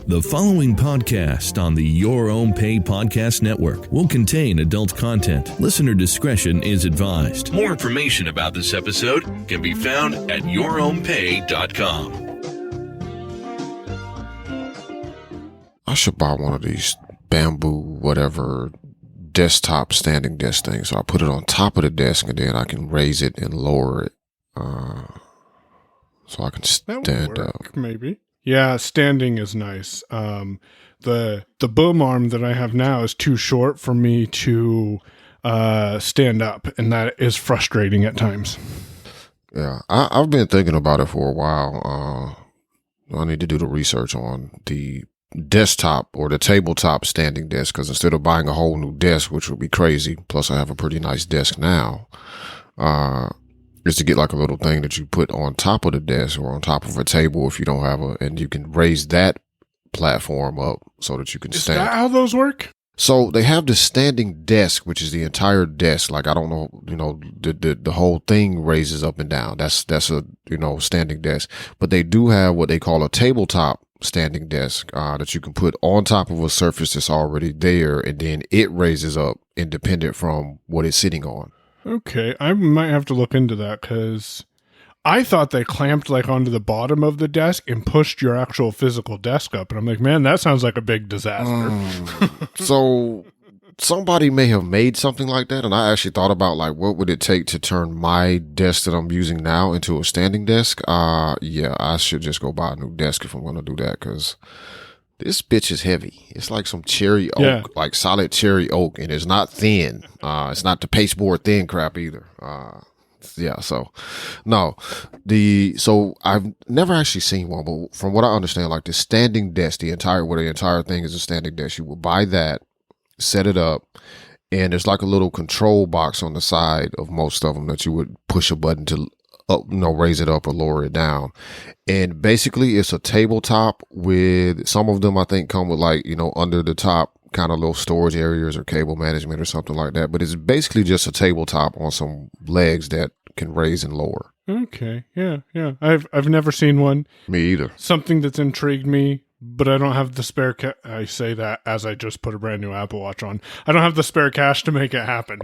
The following podcast on the Your Own Pay Podcast Network will contain adult content. Listener discretion is advised. More information about this episode can be found at yourownpay.com. I should buy one of these bamboo, whatever, desktop standing desk things. So I put it on top of the desk and then I can raise it and lower it. So I can stand up. Maybe. Yeah, standing is nice. The boom arm that I have now is too short for me to stand up, and that is frustrating at times. Yeah, I've been thinking about it for a while. I need to do the research on the desktop or the tabletop standing desk, because instead of buying a whole new desk, which would be crazy, plus I have a pretty nice desk now, is to get like a little thing that you put on top of the desk or on top of a table if you don't have and you can raise that platform up so that you can stand. Is that how those work? So they have the standing desk, which is the entire desk. Like, I don't know, the whole thing raises up and down. That's a, standing desk. But they do have what they call a tabletop standing desk, that you can put on top of a surface that's already there, and then it raises up independent from what it's sitting on. Okay, I might have to look into that, because I thought they clamped like onto the bottom of the desk and pushed your actual physical desk up. And I'm like, man, that sounds like a big disaster. So somebody may have made something like that. And I actually thought about, like, what would it take to turn my desk that I'm using now into a standing desk? Yeah, I should just go buy a new desk if I'm going to do that, because this bitch is heavy. It's like some cherry oak, like solid cherry oak, and it's not thin. It's not the pasteboard thin crap either. So I've never actually seen one, but from what I understand, like the standing desk, the entire thing is a standing desk. You will buy that, set it up, and there's like a little control box on the side of most of them that you would push a button to raise it up or lower it down. And basically it's a tabletop with, some of them I think come with like, under the top kind of little storage areas or cable management or something like that. But it's basically just a tabletop on some legs that can raise and lower. Okay. Yeah. I've never seen one. Me either. Something that's intrigued me, but I don't have the spare I say that as I just put a brand new Apple Watch on. I don't have the spare cash to make it happen.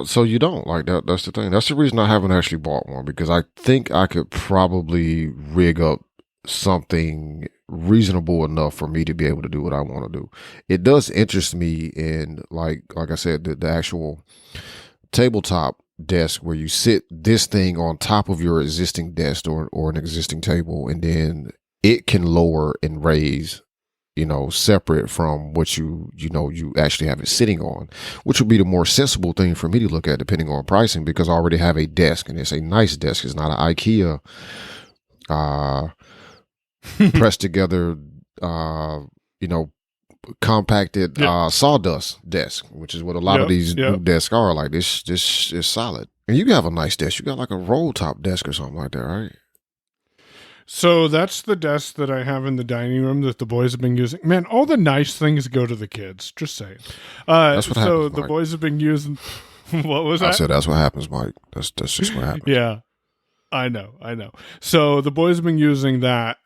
So you don't like that. That's the thing. That's the reason I haven't actually bought one, because I think I could probably rig up something reasonable enough for me to be able to do what I want to do. It does interest me in, like I said, the actual tabletop desk where you sit this thing on top of your existing desk or an existing table, and then it can lower and raise, separate from what you actually have it sitting on, which would be the more sensible thing for me to look at depending on pricing, because I already have a desk, and it's a nice desk. It's not an IKEA, pressed together, compacted, sawdust desk, which is what a lot of these new desks are. Like, this is solid. And you have a nice desk. You got like a roll top desk or something like that, right? So that's the desk that I have in the dining room that the boys have been using. Man, all the nice things go to the kids. Just saying. That's what happens, so Mike. the boys have been using. What was that? I said that's what happens, Mike. That's just what happens. Yeah. I know. So the boys have been using that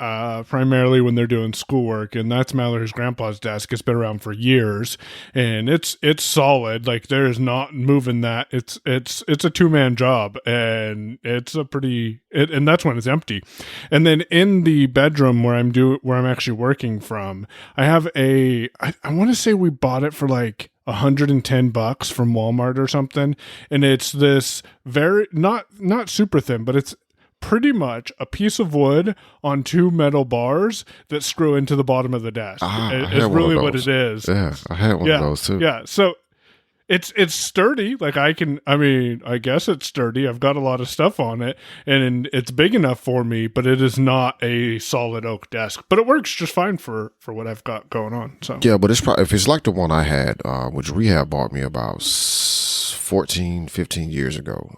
primarily when they're doing schoolwork, and that's Mallory's grandpa's desk. It's been around for years, and it's solid. Like, there's not moving that. It's a 2-man job, and it's a pretty. And that's when it's empty. And then in the bedroom where I'm actually working from, I have I want to say we bought it for like $110 from Walmart or something, and it's this very not super thin, but it's pretty much a piece of wood on 2 metal bars that screw into the bottom of the desk. It's really what it is. Yeah, I had one of those too. Yeah, so it's sturdy. Like, I guess it's sturdy. I've got a lot of stuff on it, and it's big enough for me, but it is not a solid oak desk. But it works just fine for what I've got going on. So yeah, but it's probably, if it's like the one I had, which Rehab bought me about 14, 15 years ago.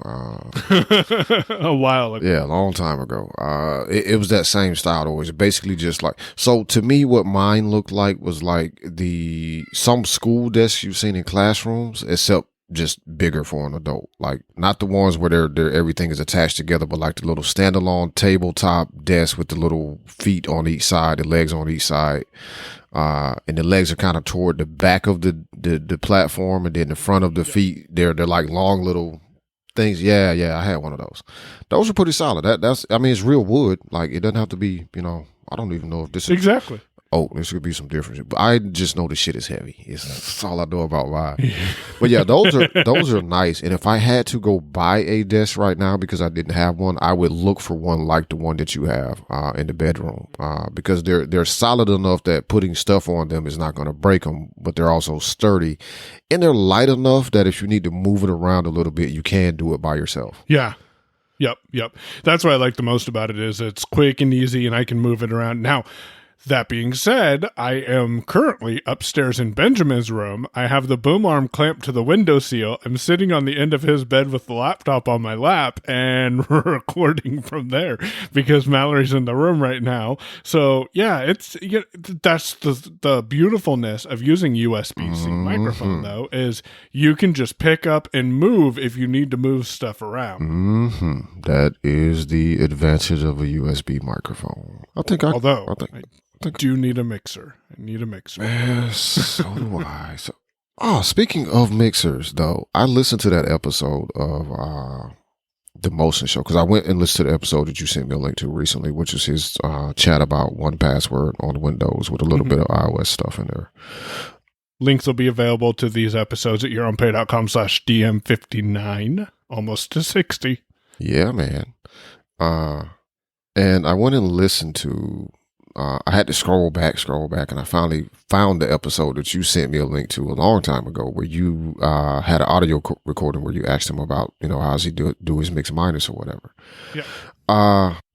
A while ago. Yeah, a long time ago. It was that same style. It was basically just like, so to me, what mine looked like was like some school desks you've seen in classrooms, except just bigger for an adult. Like not the ones where they're everything is attached together, but like the little standalone tabletop desk with the little feet on each side, the legs on each side. And the legs are kind of toward the back of the platform, and then the front of the feet, they're like long little things. Yeah, I had one of those. Those are pretty solid. I mean, it's real wood. Like it doesn't have to be, I don't even know if this is exactly. Oh, this could be some difference, but I just know the shit is heavy. That's all I know about mine. But yeah, those are nice. And if I had to go buy a desk right now because I didn't have one, I would look for one like the one that you have in the bedroom because they're solid enough that putting stuff on them is not going to break them, but they're also sturdy and they're light enough that if you need to move it around a little bit, you can do it by yourself. Yeah. Yep. That's what I like the most about it is it's quick and easy and I can move it around. Now, that being said, I am currently upstairs in Benjamin's room. I have the boom arm clamped to the window seal. I'm sitting on the end of his bed with the laptop on my lap and recording from there because Mallory's in the room right now. So yeah, that's the beautifulness of using USB-C microphone though, is you can just pick up and move if you need to move stuff around. Mm-hmm. That is the advantage of a USB microphone. I think I do need a mixer. I need a mixer. Yes, so do I. Speaking of mixers, though, I listened to that episode of the Motion Show because I went and listened to the episode that you sent me a link to recently, which is his chat about 1Password on Windows with a little bit of iOS stuff in there. Links will be available to these episodes at yourownpay.com/DM59, almost to 60. Yeah, man. And I went and listened to. I had to scroll back, and I finally found the episode that you sent me a link to a long time ago where you had an audio recording where you asked him about, how does he do his mix minus or whatever. Yeah.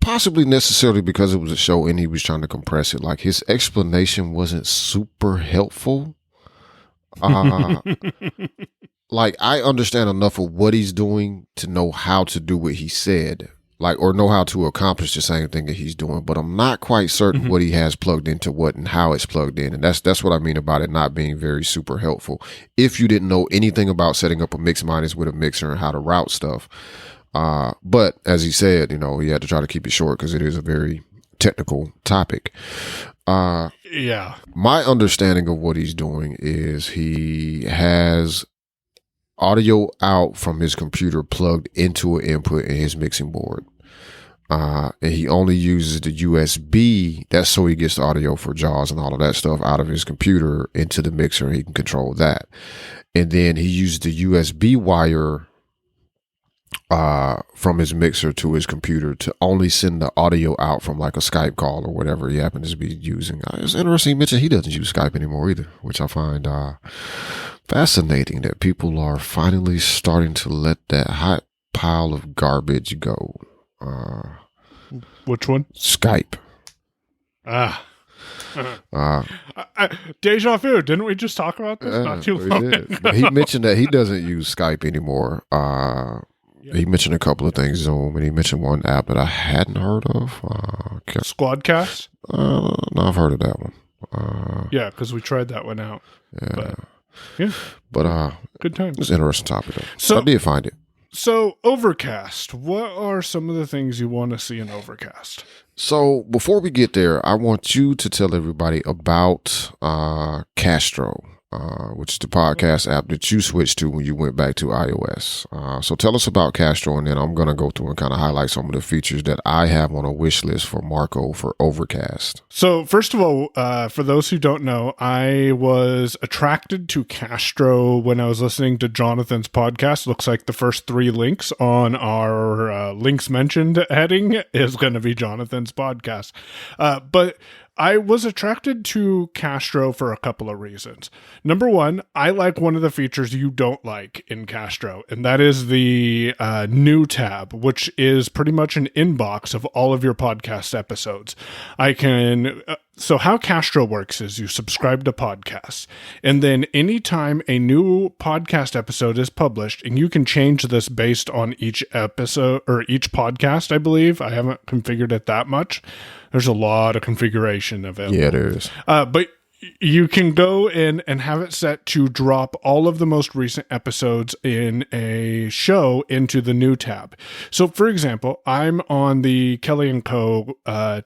Possibly necessarily because it was a show and he was trying to compress it. Like his explanation wasn't super helpful. Like I understand enough of what he's doing to know how to do what he said. Or know how to accomplish the same thing that he's doing, but I'm not quite certain what he has plugged into what and how it's plugged in. And that's what I mean about it not being very super helpful. If you didn't know anything about setting up a mix minus with a mixer and how to route stuff. But as he said, he had to try to keep it short because it is a very technical topic. Yeah. My understanding of what he's doing is he has audio out from his computer plugged into an input in his mixing board. And he only uses the USB. That's so he gets the audio for JAWS and all of that stuff out of his computer into the mixer and he can control that. And then he uses the USB wire from his mixer to his computer to only send the audio out from like a Skype call or whatever he happens to be using. It's interesting he mentioned he doesn't use Skype anymore either, which I find fascinating that people are finally starting to let that hot pile of garbage go. Which one? Skype. Deja vu. Didn't we just talk about this not too long ago? He mentioned that he doesn't use Skype anymore. He mentioned a couple of things, Zoom, and he mentioned one app that I hadn't heard of. Squadcast? No, I've heard of that one. Yeah, because we tried that one out. Yeah. But good time. It's an interesting topic, though. So I did find it. So, Overcast. What are some of the things you want to see in Overcast? So, before we get there, I want you to tell everybody about Castro, which is the podcast app that you switched to when you went back to iOS. So tell us about Castro, and then I'm going to go through and kind of highlight some of the features that I have on a wish list for Marco for Overcast. So first of all, for those who don't know, I was attracted to Castro when I was listening to Jonathan's podcast. Looks like the first 3 links on our links mentioned heading is going to be Jonathan's podcast. But I was attracted to Castro for a couple of reasons. Number one, I like one of the features you don't like in Castro, and that is the new tab, which is pretty much an inbox of all of your podcast episodes. I can... So how Castro works is you subscribe to podcasts, and then anytime a new podcast episode is published, and you can change this based on each episode or each podcast, I believe. I haven't configured it that much. There's a lot of configuration available. Yeah, there is. But You can go in and have it set to drop all of the most recent episodes in a show into the new tab. So, for example, I'm on the Kelly & Co.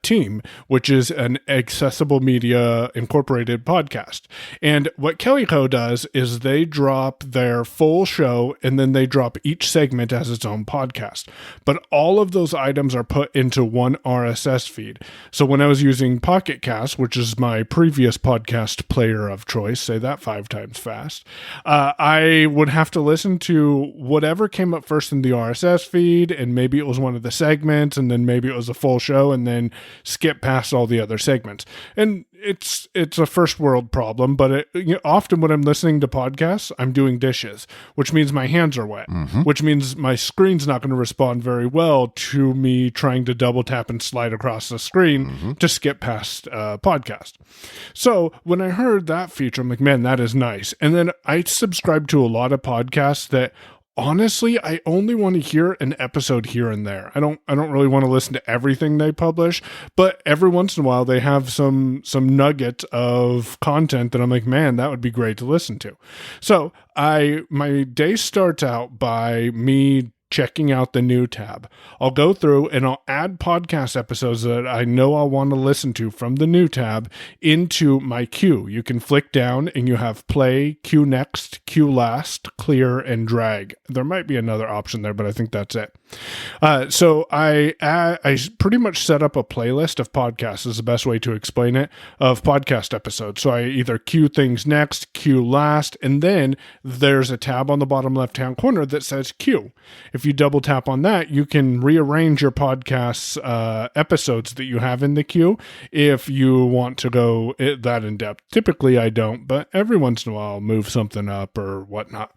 Team, which is an accessible media incorporated podcast. And what Kelly & Co. does is they drop their full show and then they drop each segment as its own podcast. But all of those items are put into one RSS feed. So when I was using Pocket Cast, which is my previous podcast player of choice, say that 5 times fast, I would have to listen to whatever came up first in the RSS feed, and maybe it was one of the segments, and then maybe it was a full show, and then skip past all the other segments. And it's a first world problem, but often when I'm listening to podcasts, I'm doing dishes, which means my hands are wet, which means my screen's not going to respond very well to me trying to double tap and slide across the screen to skip past podcast. So when I heard that feature, I'm like, man, that is nice. And then I subscribe to a lot of podcasts that honestly, I only want to hear an episode here and there. I don't really want to listen to everything they publish, but every once in a while they have some nugget of content that I'm like, man, that would be great to listen to. So my day starts out by me checking out the new tab. I'll go through and I'll add podcast episodes that I know I'll want to listen to from the new tab into my queue. You can flick down and you have play, queue next, queue last, clear, and drag. There might be another option there, but I think that's it. So I pretty much set up a playlist of podcasts, is the best way to explain it, of podcast episodes. So I either queue things next, queue last, and then there's a tab on the bottom left-hand corner that says queue. If you double tap on that, you can rearrange your podcast's episodes that you have in the queue if you want to go that in depth. Typically, I don't, but every once in a while I'll move something up or whatnot.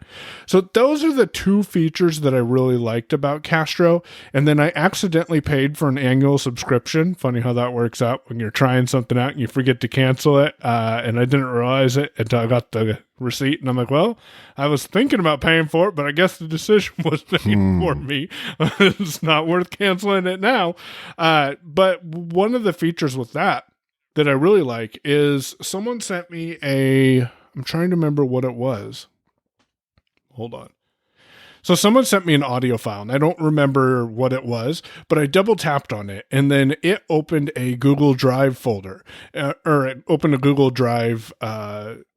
So those are the 2 features that I really liked about Castro. And then I accidentally paid for an annual subscription. Funny how that works out when you're trying something out and you forget to cancel it. And I didn't realize it until I got the receipt, and I'm like, well, I was thinking about paying for it, but I guess the decision was made for me. It's not worth canceling it now. But one of the features with that I really like is someone sent me I'm trying to remember what it was. Hold on. So someone sent me an audio file, and I don't remember what it was, but I double tapped on it, and then it opened a Google Drive folder, or it opened a Google Drive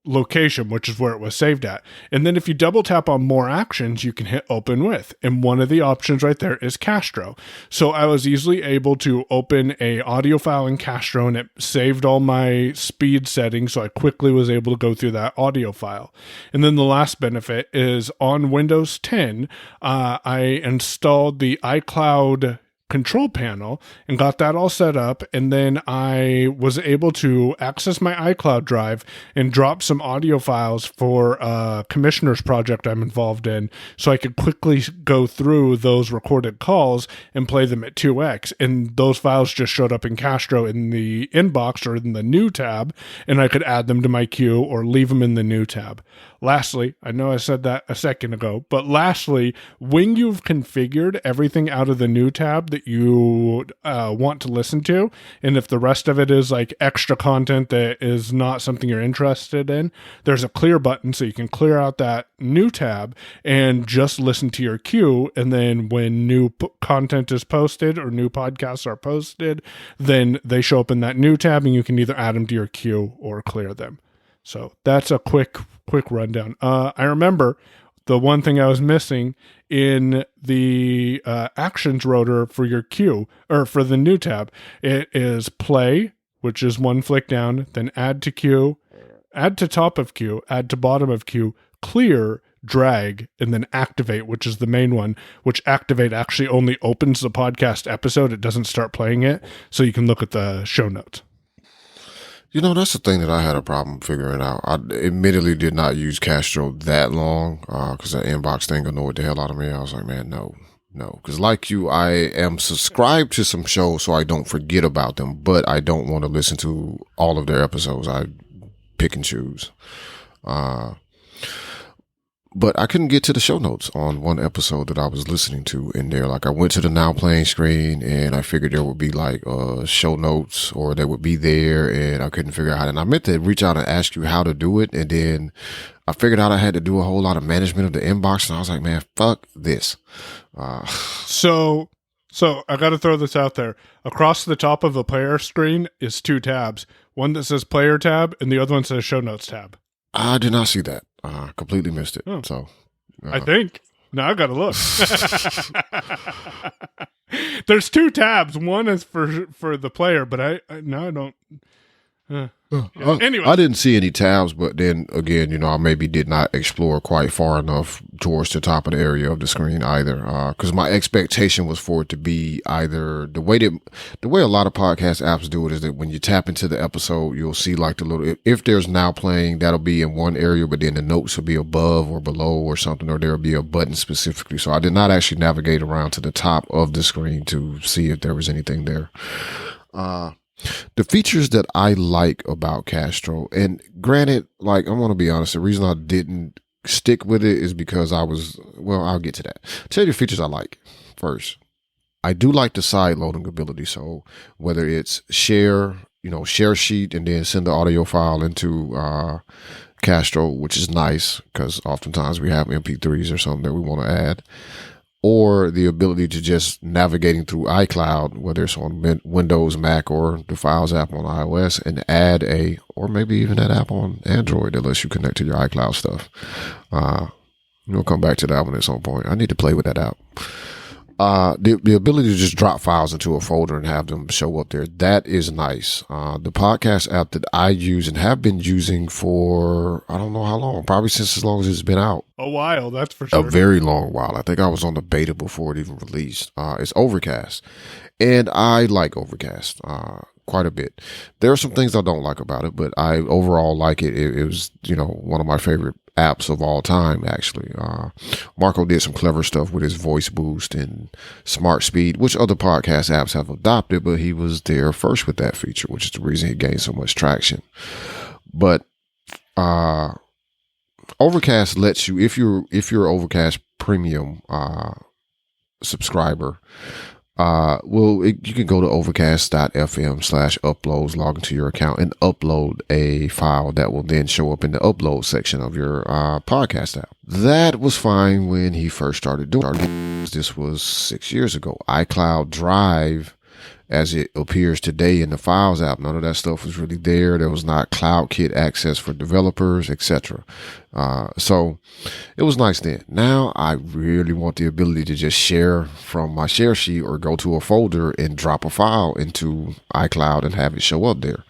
location, which is where it was saved at. And then if you double tap on more actions, you can hit open with. And one of the options right there is Castro. So I was easily able to open a audio file in Castro, and it saved all my speed settings. So I quickly was able to go through that audio file. And then the last benefit is on Windows 10, I installed the iCloud control panel and got that all set up, and then I was able to access my iCloud drive and drop some audio files for a commissioner's project I'm involved in, so I could quickly go through those recorded calls and play them at 2x, and those files just showed up in Castro in the inbox or in the new tab, and I could add them to my queue or leave them in the new tab. Lastly, I know I said that a second ago, but lastly, when you've configured everything out of the new tab that you want to listen to, and if the rest of it is like extra content that is not something you're interested in, there's a clear button so you can clear out that new tab and just listen to your queue. And then when new content is posted or new podcasts are posted, then they show up in that new tab, and you can either add them to your queue or clear them. So that's a quick rundown. I remember the one thing I was missing in the actions rotor for your queue, or for the new tab. It is play, which is one flick down, then add to queue, add to top of queue, add to bottom of queue, clear, drag, and then activate, which is the main one, which activate actually only opens the podcast episode. It doesn't start playing it. So you can look at the show notes. You know, that's the thing that I had a problem figuring out. I admittedly did not use Castro that long because that inbox thing annoyed the hell out of me. I was like, man, no. Because like you, I am subscribed to some shows so I don't forget about them, but I don't want to listen to all of their episodes. I pick and choose. but I couldn't get to the show notes on one episode that I was listening to in there. Like I went to the now playing screen and I figured there would be like show notes or they would be there, and I couldn't figure out how. And I meant to reach out and ask you how to do it. And then I figured out I had to do a whole lot of management of the inbox. And I was like, man, fuck this. So I got to throw this out there. Across the top of the player screen is 2 tabs. One that says player tab and the other one says show notes tab. I did not see that. Completely missed it. Oh. So I think. Now I got to look. There's 2 tabs. One is for the player, but I don't. Anyway, I didn't see any tabs, but then again, I maybe did not explore quite far enough towards the top of the area of the screen either. Because my expectation was for it to be either the way a lot of podcast apps do it is that when you tap into the episode, you'll see like the little, if there's now playing, that'll be in one area, but then the notes will be above or below or something, or there'll be a button specifically. So I did not actually navigate around to the top of the screen to see if there was anything there. The features that I like about Castro, and granted, like, I want to be honest, the reason I didn't stick with it is because I'll get to that. Tell you the features I like first. I do like the side loading ability. So whether it's share sheet and then send the audio file into, Castro, which is nice because oftentimes we have MP3s or something that we want to add, or the ability to just navigating through iCloud, whether it's on Windows, Mac, or the Files app on iOS, and add or maybe even that app on Android that lets you connect to your iCloud stuff. We'll come back to that one at some point. I need to play with that app. The ability to just drop files into a folder and have them show up there, that is nice. The podcast app that I use and have been using for, I don't know how long, probably since as long as it's been out. A while, that's for sure. A very long while. I think I was on the beta before it even released. It's Overcast. And I like Overcast quite a bit. There are some things I don't like about it, but I overall like it. It was, one of my favorite apps of all time, actually. Marco did some clever stuff with his voice boost and smart speed, which other podcast apps have adopted, but he was there first with that feature, which is the reason he gained so much traction. But Overcast lets you, if you're Overcast premium subscriber, you can go to overcast.fm/uploads, log into your account and upload a file that will then show up in the upload section of your podcast app. That was fine when he first started doing it. This was 6 years ago. iCloud Drive, as it appears today in the Files app, none of that stuff was really there. There was not CloudKit access for developers, etc. So it was nice then. Now I really want the ability to just share from my share sheet or go to a folder and drop a file into iCloud and have it show up there.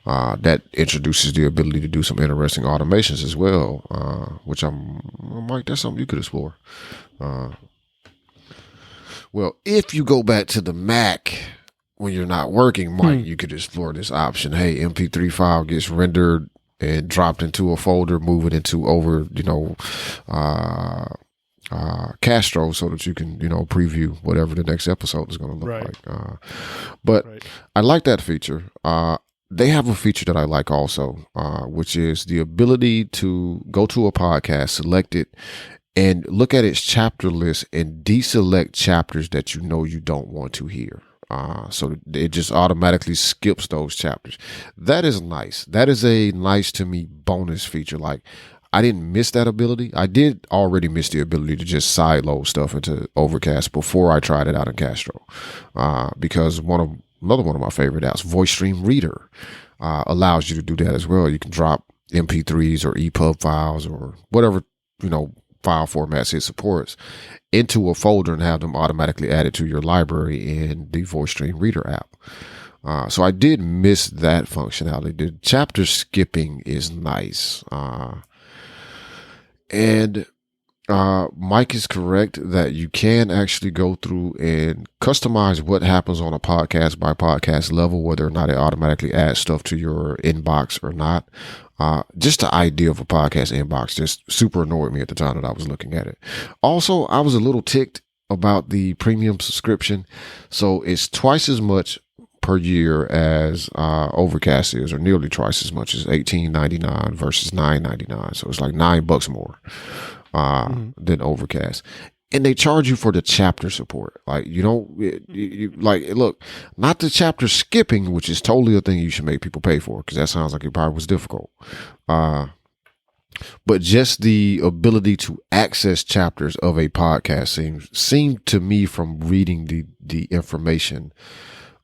That introduces the ability to do some interesting automations as well, which Mike, that's something you could explore. Well, if you go back to the Mac when you're not working, Mike, you could explore this option. Hey, MP3 file gets rendered and dropped into a folder, move it into Castro so that you can, preview whatever the next episode is going to look like. But I like that feature. They have a feature that I like also, which is the ability to go to a podcast, select it, and look at its chapter list and deselect chapters that you don't want to hear. So it just automatically skips those chapters. That is nice. That is a nice, to me, bonus feature. Like, I didn't miss that ability. I did already miss the ability to just sideload stuff into Overcast before I tried it out in Castro. Because another one of my favorite apps, VoiceStream Reader, allows you to do that as well. You can drop MP3s or EPUB files or whatever, file formats it supports into a folder and have them automatically added to your library in the VoiceStream Reader app. So I did miss that functionality. The chapter skipping is nice. And Mike is correct that you can actually go through and customize what happens on a podcast by podcast level, whether or not it automatically adds stuff to your inbox or not. Just the idea of a podcast inbox just super annoyed me at the time that I was looking at it. Also, I was a little ticked about the premium subscription. So it's twice as much per year as Overcast is, or nearly twice as much as $18.99 versus $9.99. So it's like $9 more. than Overcast. And they charge you for the chapter support. Like, you don't, like, look, not the chapter skipping, which is totally a thing you should make people pay for, because that sounds like it probably was difficult. But just the ability to access chapters of a podcast seemed to me, from reading the information,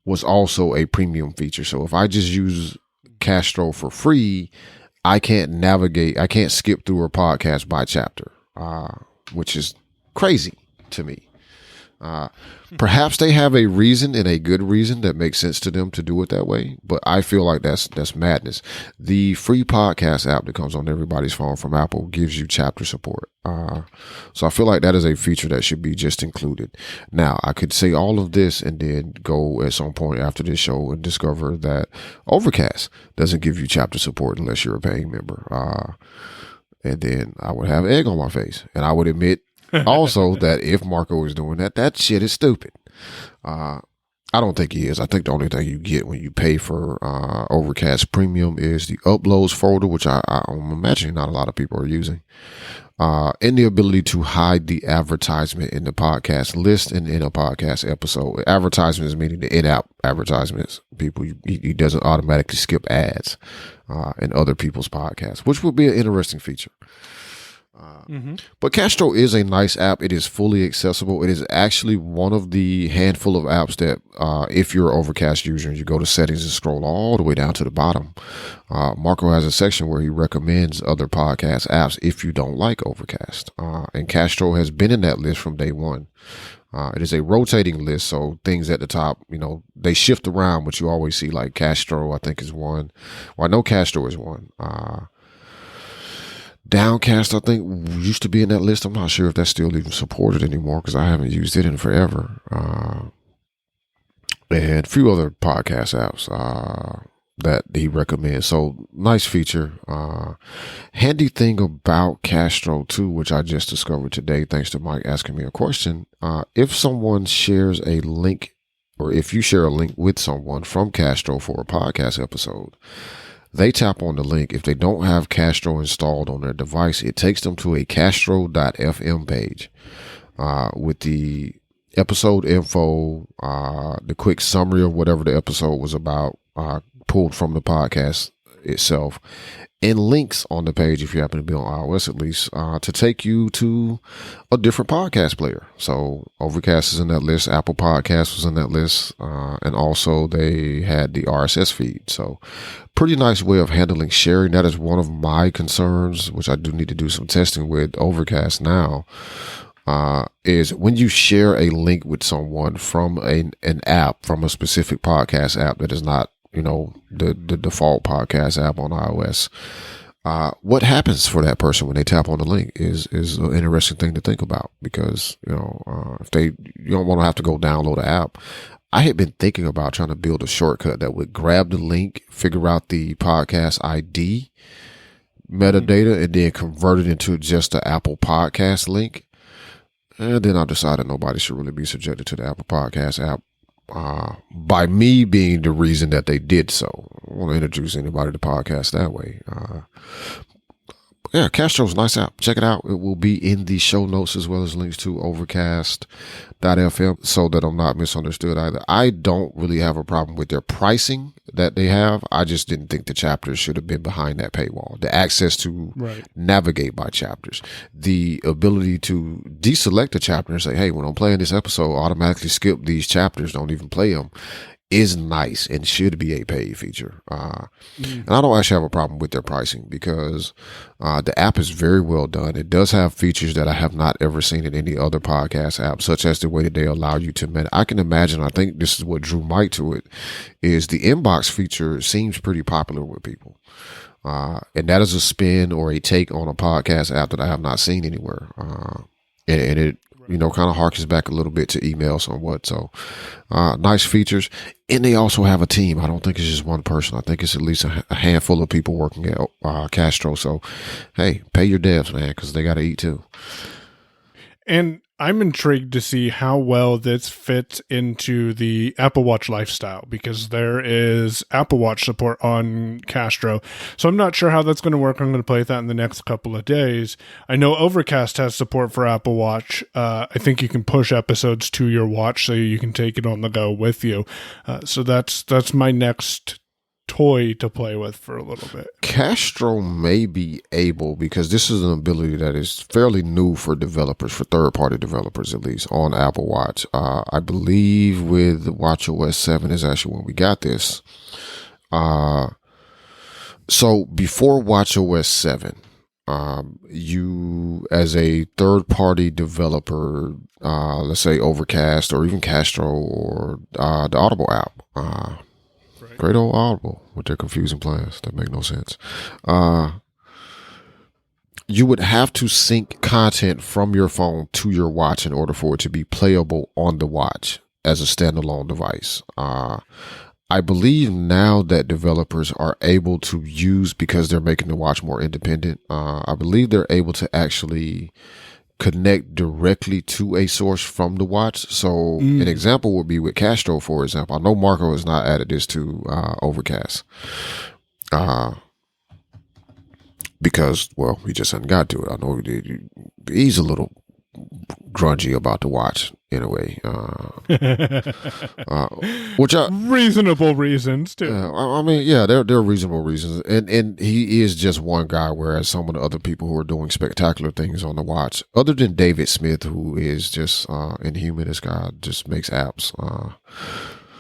was also a premium feature. So if I just use Castro for free, I can't skip through a podcast by chapter, which is crazy to me. Perhaps they have a reason, and a good reason, that makes sense to them to do it that way, but I feel like that's madness. The free podcast app that comes on everybody's phone from Apple gives you chapter support. So I feel like that is a feature that should be just included. Now, I could say all of this and then go at some point after this show and discover that Overcast doesn't give you chapter support unless you're a paying member. And then I would have egg on my face, and I would admit also that if Marco is doing that shit is stupid. I don't think he is. I think the only thing you get when you pay for Overcast Premium is the uploads folder, which I'm imagining not a lot of people are using, and the ability to hide the advertisement in the podcast list and in a podcast episode. Advertisements meaning the in-app advertisements. He doesn't automatically skip ads in other people's podcasts, which would be an interesting feature. But Castro is a nice app. It is fully accessible. It is actually one of the handful of apps that, if you're an Overcast user and you go to settings and scroll all the way down to the bottom, Marco has a section where he recommends other podcast apps if you don't like Overcast. And Castro has been in that list from day one. It is a rotating list, so things at the top, they shift around, but you always see like Castro, I think, is one. Well, I know Castro is one. Downcast, I think, used to be in that list. I'm not sure if that's still even supported anymore because I haven't used it in forever. And a few other podcast apps that he recommends. So, nice feature. Handy thing about Castro, too, which I just discovered today, thanks to Mike asking me a question. If someone shares a link, or if you share a link with someone from Castro for a podcast episode, they tap on the link. If they don't have Castro installed on their device, it takes them to a Castro.fm page with the episode info, the quick summary of whatever the episode was about, pulled from the podcast itself, and links on the page, if you happen to be on iOS at least, to take you to a different podcast player. So Overcast is in that list, Apple Podcasts was in that list, and also they had the RSS feed. So pretty nice way of handling sharing. That is one of my concerns, which I do need to do some testing with Overcast now, is when you share a link with someone from an app, from a specific podcast app that is not, the default podcast app on iOS, what happens for that person when they tap on the link is an interesting thing to think about, because, if you don't want to have to go download the app. I had been thinking about trying to build a shortcut that would grab the link, figure out the podcast ID metadata, and then convert it into just the Apple Podcast link. And then I decided nobody should really be subjected to the Apple Podcast app, by me being the reason that they did so. I don't want to introduce anybody to podcasts that way. Yeah, Castro's a nice app. Check it out. It will be in the show notes, as well as links to Overcast.fm, so that I'm not misunderstood either. I don't really have a problem with their pricing that they have. I just didn't think the chapters should have been behind that paywall. The access to navigate by chapters, the ability to deselect a chapter and say, hey, when I'm playing this episode, automatically skip these chapters, don't even play them, is nice and should be a paid feature. And I don't actually have a problem with their pricing, because the app is very well done. It does have features that I have not ever seen in any other podcast app, such as the way that they allow you to I can imagine, I think this is what drew Mike to it, is the inbox feature seems pretty popular with people. And that is a spin or a take on a podcast app that I have not seen anywhere. And it, kind of harkens back a little bit to email somewhat. So, nice features. And they also have a team. I don't think it's just one person. I think it's at least a handful of people working at Castro. So, hey, pay your devs, man, because they got to eat too. And I'm intrigued to see how well this fits into the Apple Watch lifestyle, because there is Apple Watch support on Castro. So I'm not sure how that's going to work. I'm going to play with that in the next couple of days. I know Overcast has support for Apple Watch. I think you can push episodes to your watch so you can take it on the go with you. So that's my next toy to play with for a little bit. Castro may be able, because this is an ability that is fairly new for developers, for third-party developers at least, on Apple Watch. I believe with watchOS 7 is actually when we got this. So before watchOS 7, you as a third-party developer, let's say Overcast or even Castro or the Audible app, great old Audible with their confusing plans that make no sense. You would have to sync content from your phone to your watch in order for it to be playable on the watch as a standalone device. I believe now that developers are able to use, because they're making the watch more independent, I believe they're able to actually connect directly to a source from the watch. So an example would be with Castro, for example. I know Marco has not added this to Overcast because, well, he just hadn't got to it. I know he's a little grungy about the watch in a way, which reasonable reasons too. I mean, yeah, there are reasonable reasons, and he is just one guy, whereas some of the other people who are doing spectacular things on the watch, other than David Smith, who is just inhuman. This guy just makes apps.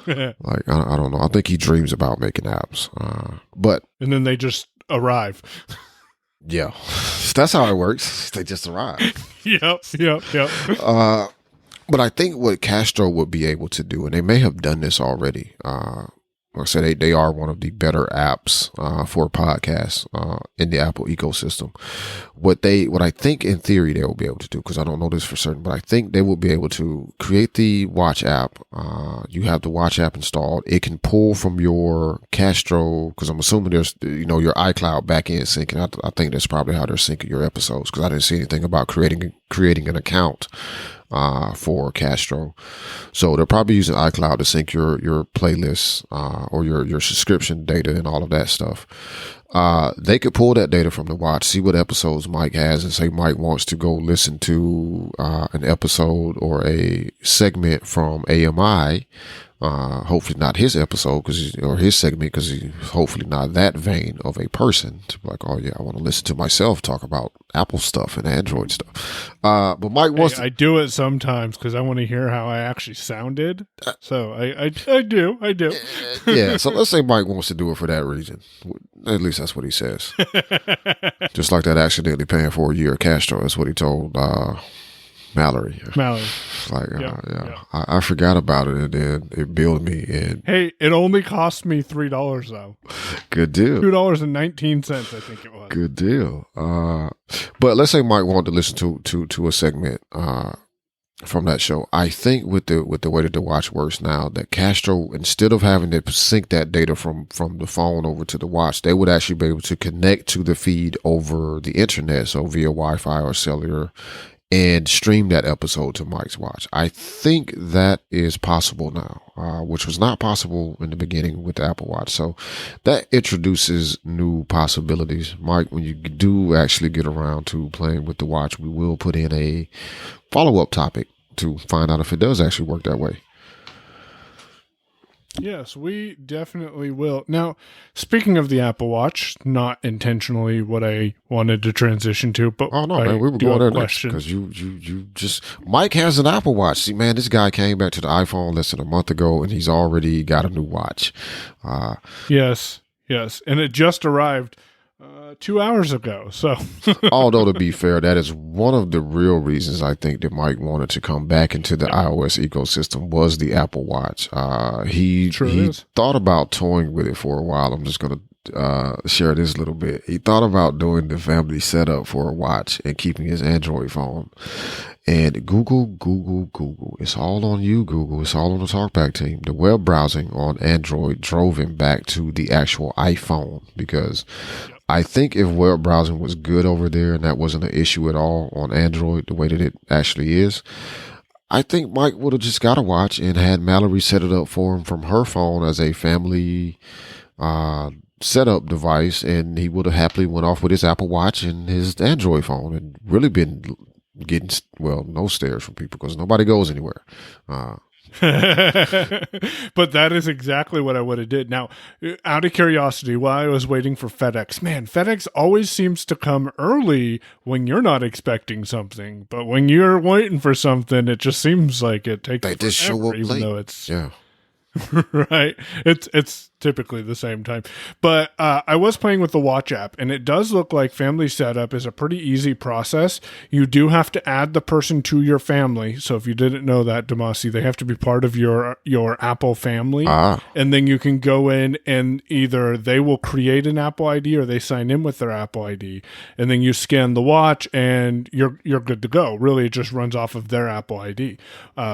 Like I don't know. I think he dreams about making apps, but and then they just arrive. Yeah, that's how it works. They just arrive. Yep. But I think what Castro would be able to do, and they may have done this already. Like I said, they are one of the better apps for podcasts in the Apple ecosystem. What I think in theory they will be able to do, because I don't know this for certain, but I think they will be able to create the Watch app. You have the Watch app installed. It can pull from your Castro, because I'm assuming there's your iCloud backend syncing. I think that's probably how they're syncing your episodes, because I didn't see anything about creating an account for Castro. So they're probably using iCloud to sync your playlists or your subscription data and all of that stuff. They could pull that data from the watch, see what episodes Mike has, and say Mike wants to go listen to an episode or a segment from AMI. Hopefully not his episode or his segment, because he's hopefully not that vain of a person to be like, oh yeah, I want to listen to myself talk about Apple stuff and Android stuff. But Mike wants I do it sometimes because I want to hear how I actually sounded. So I do. Yeah. So let's say Mike wants to do it for that reason. At least that's what he says. Just like that accidentally paying for a year of Castro. That's what he told Mallory. Like, yeah. I forgot about it, and then it billed me. And hey, it only cost me $3 though. Good deal. $2.19, I think it was. Good deal. But let's say Mike wanted to listen to a segment from that show. I think with the way that the watch works now, that Castro, instead of having to sync that data from the phone over to the watch, they would actually be able to connect to the feed over the internet, so via Wi-Fi or cellular, and stream that episode to Mike's watch. I think that is possible now, which was not possible in the beginning with the Apple Watch. So that introduces new possibilities. Mike, when you do actually get around to playing with the watch, we will put in a follow-up topic to find out if it does actually work that way. Yes, we definitely will. Now, speaking of the Apple Watch, not intentionally what I wanted to transition to, but oh no, man, we were going there next because you just Mike has an Apple Watch. See, man, this guy came back to the iPhone less than a month ago, and he's already got a new watch. Yes, and it just arrived 2 hours ago. So, although to be fair, that is one of the real reasons I think that Mike wanted to come back into the iOS ecosystem was the Apple Watch. He thought about toying with it for a while. I'm just going to share this little bit. He thought about doing the family setup for a watch and keeping his Android phone. And Google. It's all on you, Google. It's all on the TalkBack team. The web browsing on Android drove him back to the actual iPhone because I think if web browsing was good over there and that wasn't an issue at all on Android, the way that it actually is, I think Mike would have just got a watch and had Mallory set it up for him from her phone as a family setup device, and he would have happily went off with his Apple Watch and his Android phone and really been getting, well, no stares from people because nobody goes anywhere. But that is exactly what I would have did. Now, out of curiosity, while I was waiting for FedEx, man, FedEx always seems to come early when you're not expecting something. But when you're waiting for something, it just seems like it takes They just show up even late. though it's Yeah. right. It's typically the same time. But I was playing with the watch app, and it does look like family setup is a pretty easy process. You do have to add the person to your family. So if you didn't know that, Damashe, they have to be part of your Apple family. And then you can go in and either they will create an Apple ID or they sign in with their Apple ID. And then you scan the watch and you're good to go. Really, it just runs off of their Apple ID,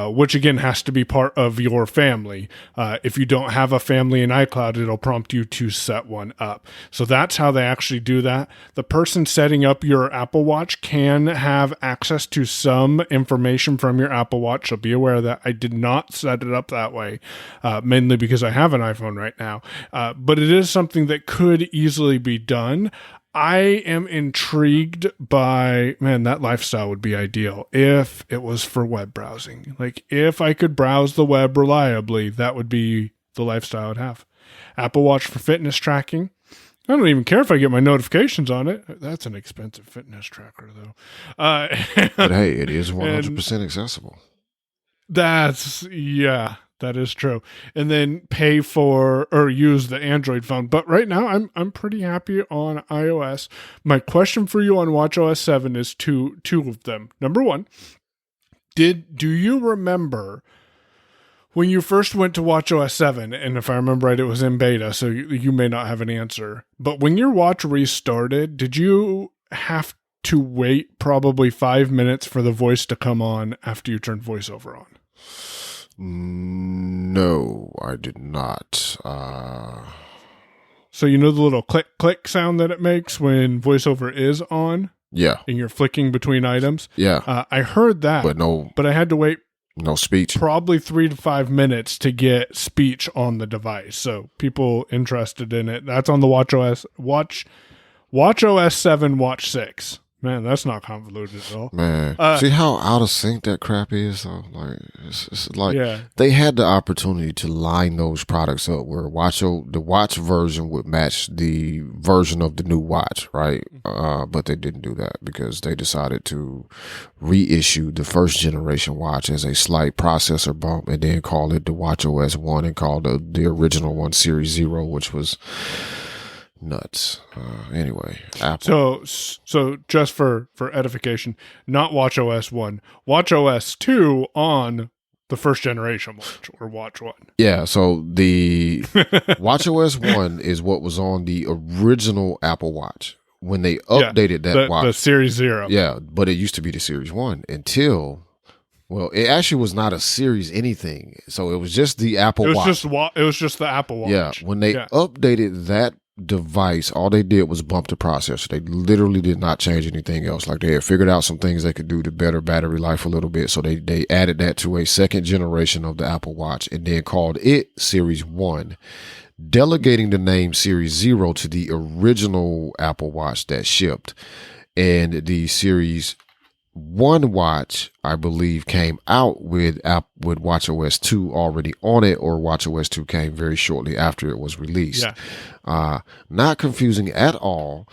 which again has to be part of your family. If you don't have a family in iCloud, it'll prompt you to set one up. So that's how they actually do that. The person setting up your Apple Watch can have access to some information from your Apple Watch. So be aware that I did not set it up that way, mainly because I have an iPhone right now. But it is something that could easily be done. I am intrigued by, man, that lifestyle would be ideal if it was for web browsing. Like, if I could browse the web reliably, that would be the lifestyle I'd have. Apple Watch for fitness tracking. I don't even care if I get my notifications on it. That's an expensive fitness tracker, though. But hey, it is 100% accessible. That is true. And then pay for or use the Android phone. But right now, I'm pretty happy on iOS. My question for you on watchOS 7 is two of them. Number one, do you remember when you first went to watchOS 7, and if I remember right, it was in beta, so you may not have an answer. But when your watch restarted, did you have to wait probably 5 minutes for the voice to come on after you turned voiceover on? No, I did not. So you know the little click click sound that it makes when voiceover is on? Yeah. And you're flicking between items? Yeah. I heard that. But I had to wait no speech. Probably 3 to 5 minutes to get speech on the device. So people interested in it. That's on the watchOS 7, Watch 6. Man, that's not convoluted at all. Man, see how out of sync that crap is? Though? Like, it's like they had the opportunity to line those products up where the watch version would match the version of the new watch, right? But they didn't do that because they decided to reissue the first generation watch as a slight processor bump and then call it the watchOS 1 and call the original one Series 0, which was nuts. Anyway, Apple. So just for edification, not watchOS 1, watchOS 2 on the first generation watch or watch 1. Yeah, so the watchOS 1 is what was on the original Apple Watch when they updated that watch. The Series 0. Yeah, but it used to be the Series 1 until, well, it actually was not a Series anything. So it was just the Apple Watch. It was just the Apple Watch. Yeah, when they updated that device, all they did was bump the processor. They literally did not change anything else. Like, they had figured out some things they could do to better battery life a little bit. So they added that to a second generation of the Apple Watch and then called it Series 1, delegating the name Series 0 to the original Apple Watch that shipped. And the Series 1 watch, I believe, came out with watchOS 2 already on it, or watchOS 2 came very shortly after it was released. Not confusing at all.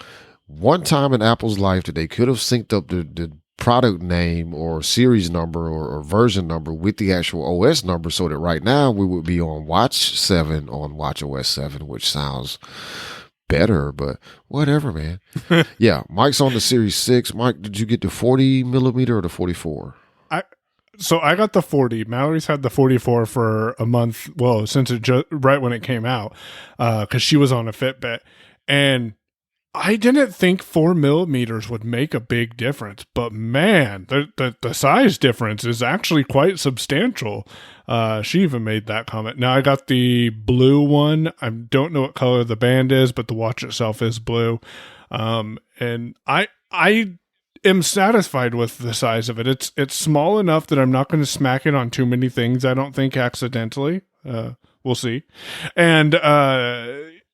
One time in Apple's life that they could have synced up the product name or series number or version number with the actual OS number, so that right now we would be on Watch 7 on watchOS 7, which sounds better, but whatever, man. Yeah, Mike's on the Series 6. Mike, did you get the 40 millimeter or the 44? So I got the 40. Mallory's had the 44 for a month. Well, since right when it came out, because she was on a Fitbit, and I didn't think 4mm would make a big difference, but man, the size difference is actually quite substantial. She even made that comment. Now I got the blue one. I don't know what color the band is, but the watch itself is blue. And I am satisfied with the size of it. It's small enough that I'm not going to smack it on too many things, I don't think, accidentally. We'll see. And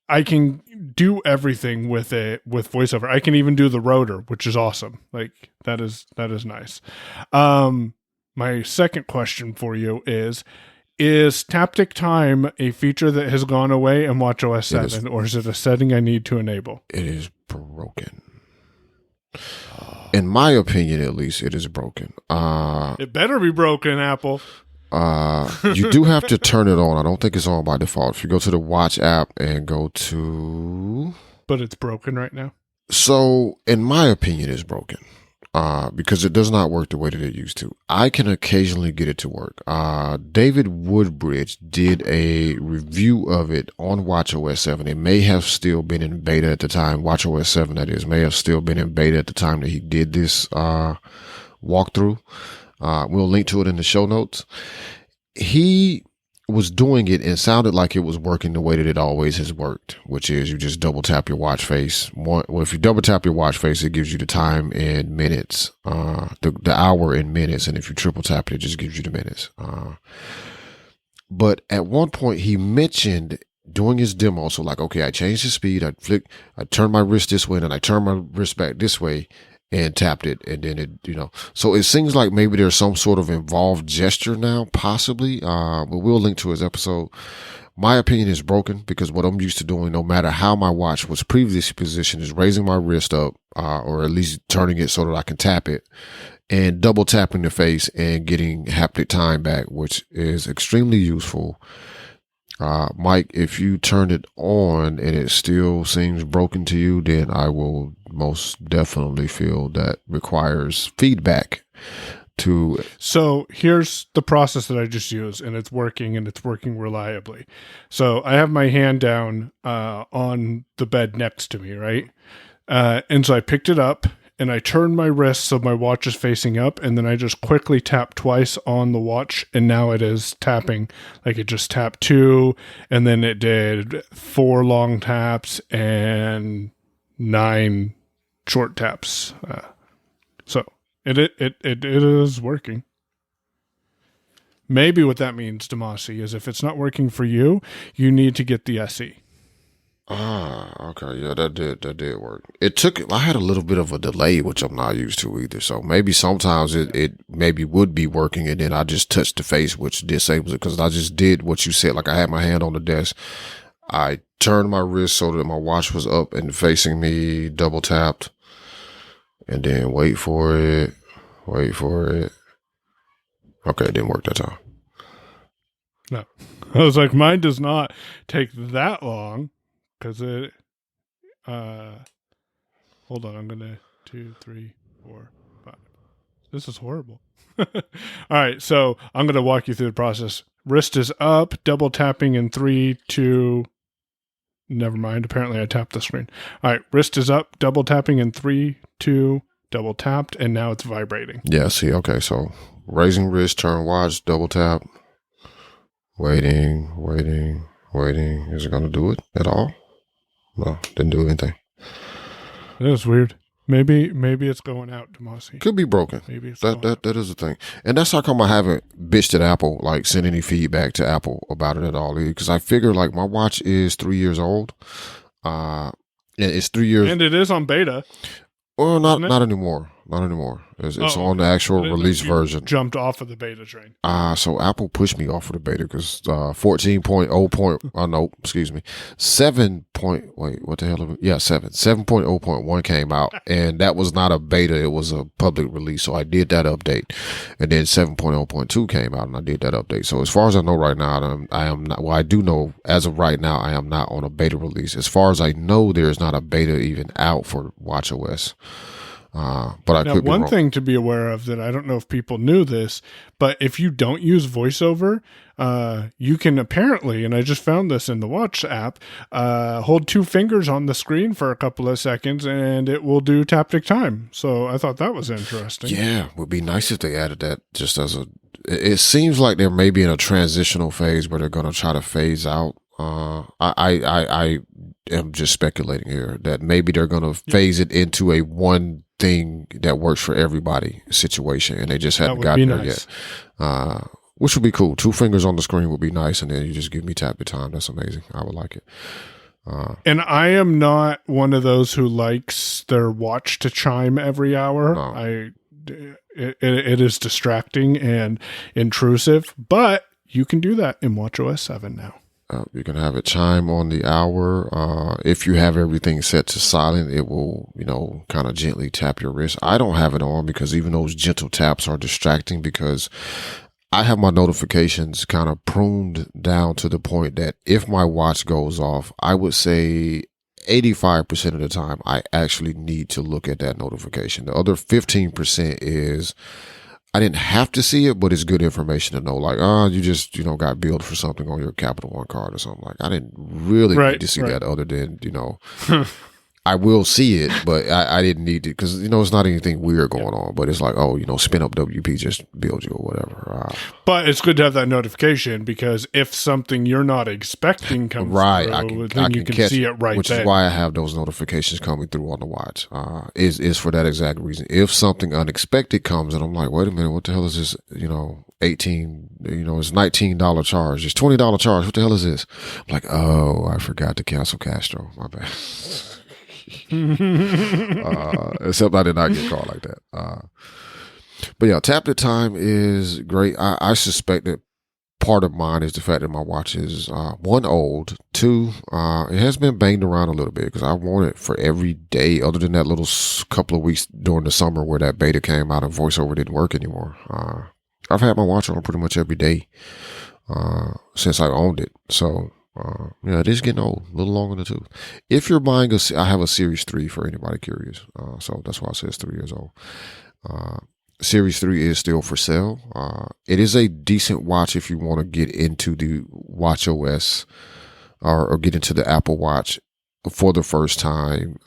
I can do everything with it with voiceover. I can even do the rotor, which is awesome. Like that is nice. My second question for you is Taptic Time a feature that has gone away in watchOS 7, or is it a setting I need to enable? It is broken. In my opinion, at least, it is broken. It better be broken, Apple. You do have to turn it on. I don't think it's on by default. If you go to the Watch app and go to... But it's broken right now? So, in my opinion, it's broken. Because it does not work the way that it used to. I can occasionally get it to work. David Woodbridge did a review of it on watchOS 7. It may have still been in beta at the time. watchOS 7, that is, may have still been in beta at the time that he did this walkthrough. We'll link to it in the show notes. He was doing it and sounded like it was working the way that it always has worked, which is you just double tap your watch face. Well, if you double tap your watch face, it gives you the time in minutes, the hour in minutes. And if you triple tap it, it just gives you the minutes. But at one point he mentioned doing his demo. So like, okay, I changed the speed. I turned my wrist this way and then I turned my wrist back this way and tapped it. And then it, so it seems like maybe there's some sort of involved gesture now, possibly. But we'll link to his episode. My opinion is broken because what I'm used to doing, no matter how my watch was previously positioned, is raising my wrist up, or at least turning it so that I can tap it and double tapping the face and getting haptic time back, which is extremely useful. Mike, if you turn it on and it still seems broken to you, then I will most definitely feel that requires feedback to. So here's the process that I just used, and it's working reliably. So I have my hand down on the bed next to me, right? And so I picked it up and I turned my wrist so my watch is facing up, and then I just quickly tapped twice on the watch, and now it is tapping. Like it just tapped 2, and then it did 4 long taps and 9 short taps. So it is working. Maybe what that means, Damashe, is if it's not working for you, you need to get the SE. Okay. Yeah, that did work. I had a little bit of a delay, which I'm not used to either. So maybe sometimes it maybe would be working and then I just touched the face, which disables it, because I just did what you said. Like I had my hand on the desk. I turned my wrist so that my watch was up and facing me, double tapped, and then wait for it. Okay, it didn't work that time. No. I was like, mine does not take that long. Because it, hold on, I'm going to 2, 3, 4, 5. This is horrible. All right, so I'm going to walk you through the process. Wrist is up, double tapping in 3, 2, never mind. Apparently I tapped the screen. All right, wrist is up, double tapping in 3, 2, double tapped, and now it's vibrating. Yeah, see, okay, so raising wrist, turn watch, double tap, waiting. Is it going to do it at all? No, didn't do anything. That was weird. Maybe it's going out, Damashe. Could be broken. Maybe it's that is a thing, and that's how come I haven't bitched at Apple, like sent any feedback to Apple about it at all. Because I figure like my watch is 3 years old, and it's 3 years, and it is on beta. Well, not anymore. Not anymore. It's on the actual release version. Jumped off of the beta train. So Apple pushed me off of the beta because 7.0.1 came out, and that was not a beta. It was a public release. So I did that update, and then 7.0.2 came out, and I did that update. So as far as I know right now, I am not. Well, I do know as of right now, I am not on a beta release. As far as I know, there is not a beta even out for watchOS. But I Now, could be one wrong. thing to be aware of that I don't know if people knew this, but if you don't use voiceover, you can apparently, and I just found this in the Watch app, hold 2 fingers on the screen for a couple of seconds and it will do taptic time. So I thought that was interesting. Yeah, would be nice if they added that just as a. It seems like they're maybe in a transitional phase where they're going to try to phase out. I am just speculating here that maybe they're going to phase it into a one thing that works for everybody situation, and they just haven't gotten there yet. Which would be cool. 2 fingers on the screen would be nice, and then you just give me tap the time. That's amazing. I would like it. And I am not one of those who likes their watch to chime every hour. No. It is distracting and intrusive, but you can do that in watchOS 7 now. You can have it chime on the hour. If you have everything set to silent, it will, kind of gently tap your wrist. I don't have it on because even those gentle taps are distracting because I have my notifications kind of pruned down to the point that if my watch goes off, I would say 85% of the time I actually need to look at that notification. The other 15% is I didn't have to see it, but it's good information to know. Like, you just, got billed for something on your Capital One card or something. Like, I didn't really need to see that other than, I will see it, but I didn't need it because, it's not anything weird going on. But it's like, spin up WP just billed you or whatever. But it's good to have that notification because if something you're not expecting comes through, then you can see it right which there. Is why I have those notifications coming through on the watch. Is for that exact reason. If something unexpected comes and I'm like, wait a minute, what the hell is this? It's $19 charge. It's $20 charge. What the hell is this? I'm like, oh, I forgot to cancel Castro. My bad. Except I did not get caught like that. But yeah, tap the time is great. I suspect that part of mine is the fact that my watch is 1, old, 2, it has been banged around a little bit because I want it for every day other than that little couple of weeks during the summer where that beta came out and voiceover didn't work anymore. I've had my watch on pretty much every day since I owned it. So it is getting old, a little long in the tooth. If you're buying I have a Series 3 for anybody curious. So that's why I say it's 3 years old. Series 3 is still for sale. It is a decent watch if you want to get into the watchOS or get into the Apple Watch for the first time,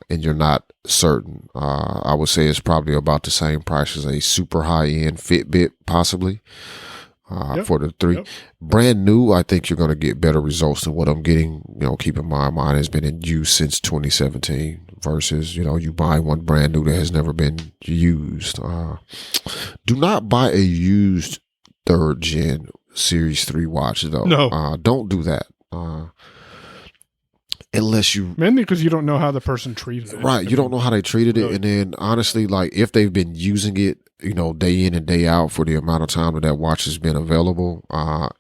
and you're not certain. I would say it's probably about the same price as a super high-end Fitbit, possibly. For the 3. Brand new, I think you're going to get better results than what I'm getting. Keep in mind, mine has been in use since 2017 versus, you buy one brand new that has never been used. Do not buy a used 3rd gen Series 3 watch, though. No. Don't do that. Unless you... Mainly because you don't know how the person treated it. Right, you don't know how they treated it. And then, honestly, like, if they've been using it, day in and day out for the amount of time that watch has been available,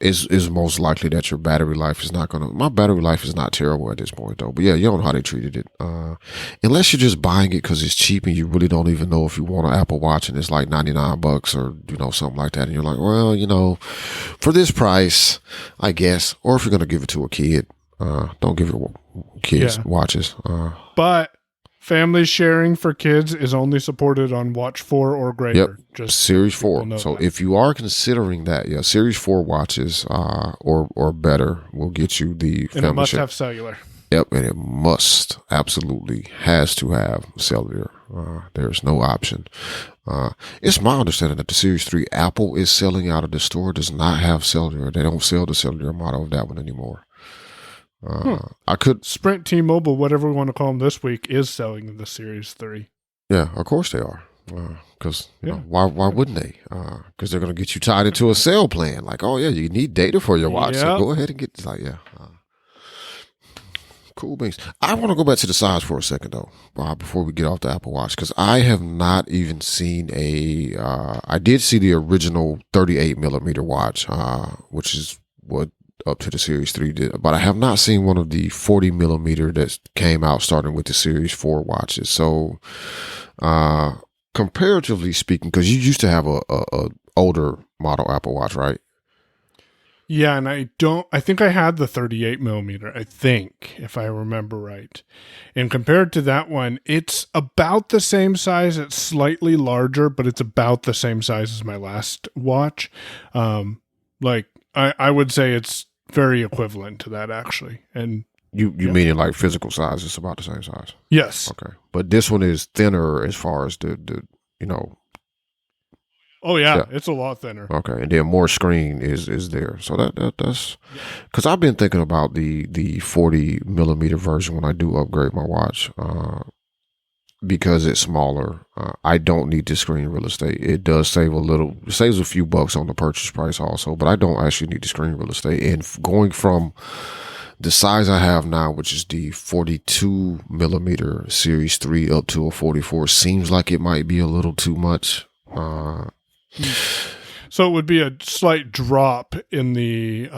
is most likely that your battery life is not going to... My battery life is not terrible at this point, though. But yeah, you don't know how they treated it. Unless you're just buying it because it's cheap and you really don't even know if you want an Apple Watch and it's like $99 or, something like that. And you're like, well, for this price, I guess. Or if you're going to give it to a kid, don't give it kids watches. But family sharing for kids is only supported on Watch 4 or greater. Yep, just Series 4. So if you are considering that, Series 4 watches or better will get you the family. And it must share. have cellular. Yep, and it absolutely has to have cellular. There's no option. It's my understanding that the Series 3 Apple is selling out of the store does not have cellular. They don't sell the cellular model of that one anymore. I could Sprint, T-Mobile, whatever we want to call them this week, is selling the Series 3. Yeah, of course they are. Because why wouldn't they? Because they're going to get you tied into a sale plan. Like, oh yeah, you need data for your watch, so go ahead and get. Cool beans. I want to go back to the size for a second though, before we get off the Apple Watch, because I have not even seen I did see the original 38 millimeter watch, which is what up to the Series 3 did, but I have not seen one of the 40 millimeter that came out starting with the Series 4 watches. So, comparatively speaking, because you used to have a older model Apple Watch, right? Yeah, and I think I had the 38 millimeter, I think, if I remember right. And compared to that one, it's about the same size. It's slightly larger, but it's about the same size as my last watch. Like, I would say it's very equivalent to that, actually. And You meaning like physical size? It's about the same size. yes. Okay, but this one is thinner as far as the Oh yeah, it's a lot thinner. Okay, and then more screen is there. So that's because I've been thinking about the 40 millimeter version when I do upgrade my watch. Because it's smaller, I don't need the screen real estate. It does saves a few bucks on the purchase price also, but I don't actually need the screen real estate. And going from the size I have now, which is the 42 millimeter Series 3 up to a 44, seems like it might be a little too much. So it would be a slight drop in the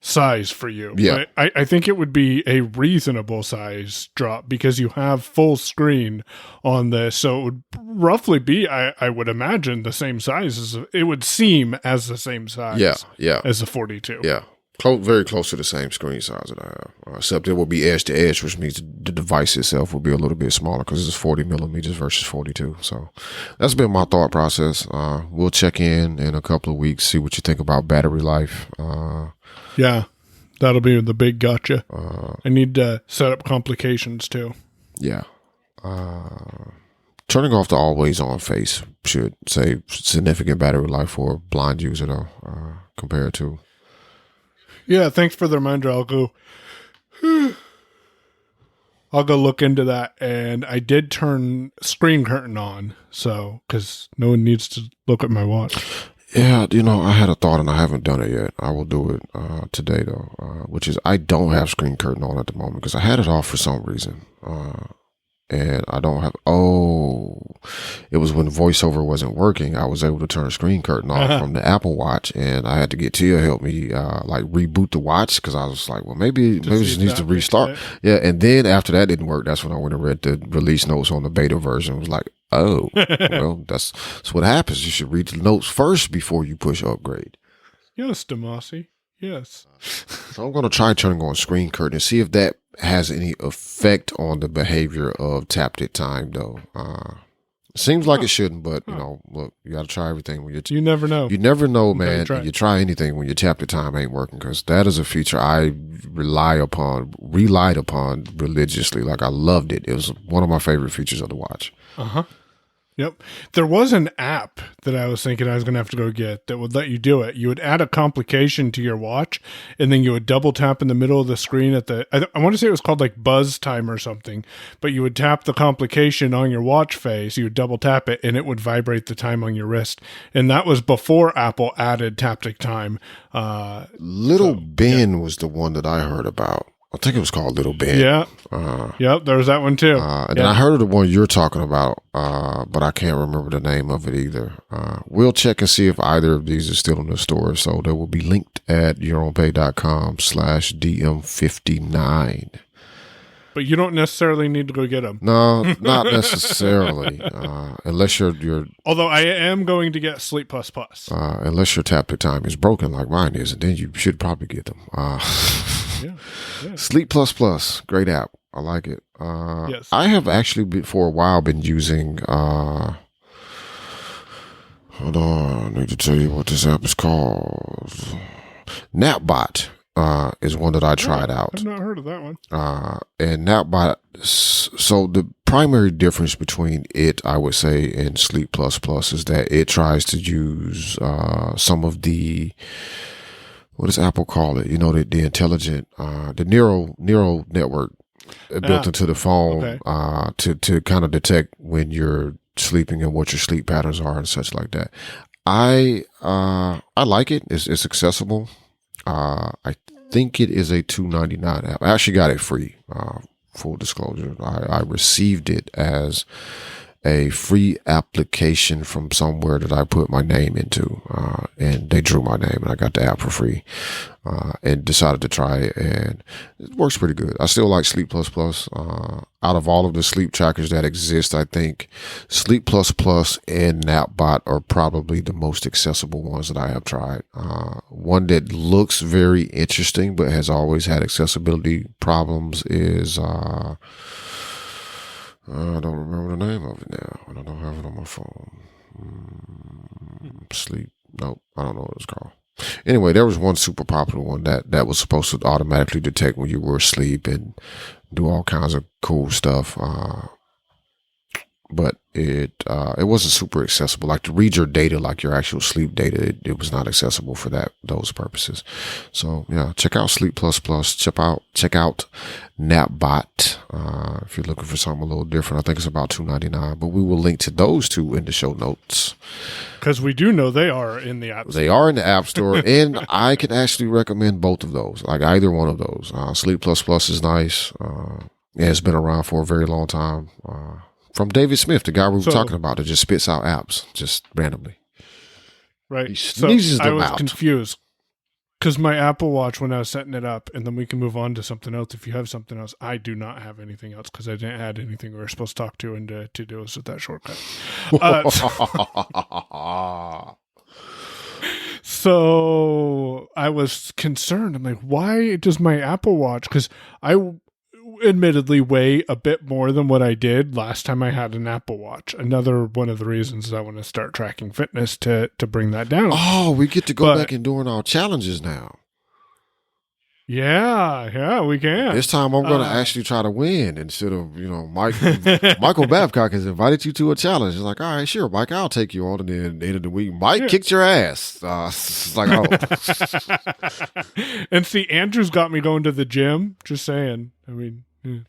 size for you. Yeah. I think it would be a reasonable size drop because you have full screen on this. So it would roughly be, I would imagine, the same size it would seem as the same size as the 42. Yeah. Very close to the same screen size that I have, except it will be edge to edge, which means the device itself will be a little bit smaller because it's 40 millimeters versus 42. So that's been my thought process. We'll check in a couple of weeks, see what you think about battery life. Yeah, that'll be the big gotcha. I need to set up complications too. Yeah. Turning off the always on face should save significant battery life for a blind user though, compared to. Yeah, thanks for the reminder. I'll go look into that. And I did turn screen curtain on, so because no one needs to look at my watch. Yeah, I had a thought and I haven't done it yet. I will do it today though, which is I don't have screen curtain on at the moment because I had it off for some reason. And I don't have, it was when voiceover wasn't working. I was able to turn screen curtain off from the Apple Watch, and I had to get Tia to help me, reboot the watch because I was like, well, maybe it just needs to restart. Yeah. And then after that didn't work, that's when I went and read the release notes on the beta version. It was like, well, that's what happens. You should read the notes first before you push upgrade. Yes, Damashe. Yes. So I'm going to try turning on screen curtain and see if that has any effect on the behavior of taptic time, though. Seems like it shouldn't, but look, you got to try everything when you never know. You never know, man. You try anything when your taptic time ain't working because that is a feature I relied upon religiously. Like I loved it. It was one of my favorite features of the watch. Yep. There was an app that I was thinking I was going to have to go get that would let you do it. You would add a complication to your watch, and then you would double tap in the middle of the screen I want to say it was called like Buzz Time or something, but you would tap the complication on your watch face, you would double tap it, and it would vibrate the time on your wrist. And that was before Apple added taptic time. Little Ben was the one that I heard about. I think it was called Little Ben. Yeah. Yep, there was that one too. And then I heard of the one you're talking about, but I can't remember the name of it either. We'll check and see if either of these is still in the store. So they will be linked at yourownpay.com/DM59. But you don't necessarily need to go get them. No, not necessarily. Unless you're. Although I am going to get Sleep Plus Plus. Unless your taptic time is broken like mine is, and then you should probably get them. Yeah. Sleep Plus Plus, great app. I like it. Yes. I have actually for a while been using. Hold on, I need to tell you what this app is called. Napbot is one that I tried out. I've not heard of that one. And Napbot. So the primary difference between it, I would say, and Sleep Plus Plus is that it tries to use some of the. What does Apple call it? The intelligent, the neural network built into the phone to kind of detect when you're sleeping and what your sleep patterns are and such like that. I like it. It's accessible. I think it is a $2.99 app. I actually got it free. Full disclosure, I received it as a free application from somewhere that I put my name into, and they drew my name, and I got the app for free. and decided to try it, and it works pretty good. I still like Sleep Plus Plus. Out of all of the sleep trackers that exist, I think Sleep Plus Plus and Napbot are probably the most accessible ones that I have tried. One that looks very interesting but has always had accessibility problems is I don't remember the name of it now. I don't have it on my phone. Sleep. Nope. I don't know what it's called. Anyway, there was one super popular one that was supposed to automatically detect when you were asleep and do all kinds of cool stuff. But it wasn't super accessible. Like to read your data, like your actual sleep data, it was not accessible for those purposes. So yeah, check out Sleep Plus Plus. Check out Napbot if you're looking for something a little different. I think it's about $2.99, but we will link to those two in the show notes. Because we do know they are in the App Store. They are in the App Store, and I can actually recommend both of those, like either one of those. Sleep Plus Plus is nice. It's been around for a very long time. From David Smith, the guy we were talking about, that just spits out apps just randomly. Right. He sneezes them out. I was confused because my Apple Watch, when I was setting it up, and then we can move on to something else. If you have something else, I do not have anything else because I didn't add anything we were supposed to talk to into to-dos with that shortcut. So I was concerned. I'm like, why does my Apple Watch? Because I admittedly weigh a bit more than what I did last time I had an Apple Watch. Another one of the reasons is I want to start tracking fitness to bring that down. Oh, we get to go back and doing our challenges now. Yeah, we can. This time I'm going to actually try to win instead of, Michael Babcock has invited you to a challenge. It's like, all right, sure, Mike, I'll take you on. And then at the end of the week, Mike kicked your ass. It's like, oh. And see, Andrew's got me going to the gym. Just saying. I mean,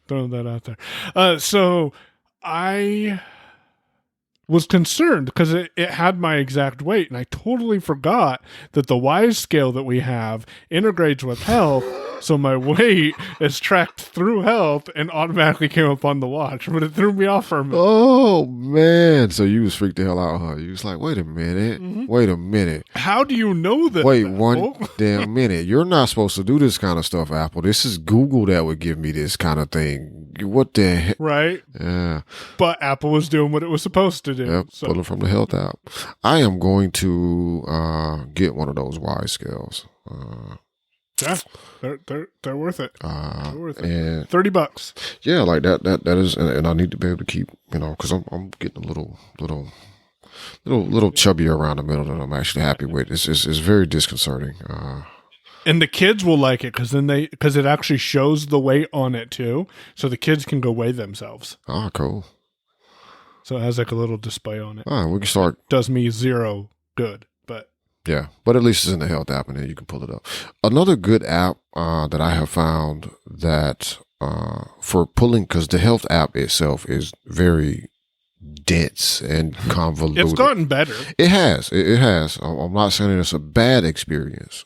throwing that out there. So I was concerned because it had my exact weight, and I totally forgot that the Wise scale that we have integrates with health, so my weight is tracked through health and automatically came up on the watch, but it threw me off for a minute. Oh, man. So you was freaked the hell out, huh? You was like, wait a minute. Mm-hmm. Wait a minute. How do you know that? Wait one damn minute. You're not supposed to do this kind of stuff, Apple. This is Google that would give me this kind of thing. What the heck? Right? Yeah. But Apple was doing what it was supposed to do. Yep, so. Pull it from the health app. I am going to get one of those Wise scales. Yeah, they're worth it. They're worth it. And $30. Yeah, like that is, and I need to be able to keep, because I'm getting a little chubbier around the middle that I'm actually happy with. It's very disconcerting. And the kids will like it because it actually shows the weight on it too, so the kids can go weigh themselves. Ah, cool. So it has like a little display on it. All right, we can start. Does me zero good, but yeah, but at least it's in the health app, and then you can pull it up. Another good app that I have found that for pulling, because the health app itself is very dense and convoluted. It's gotten better. It has. It has. I'm not saying it's a bad experience.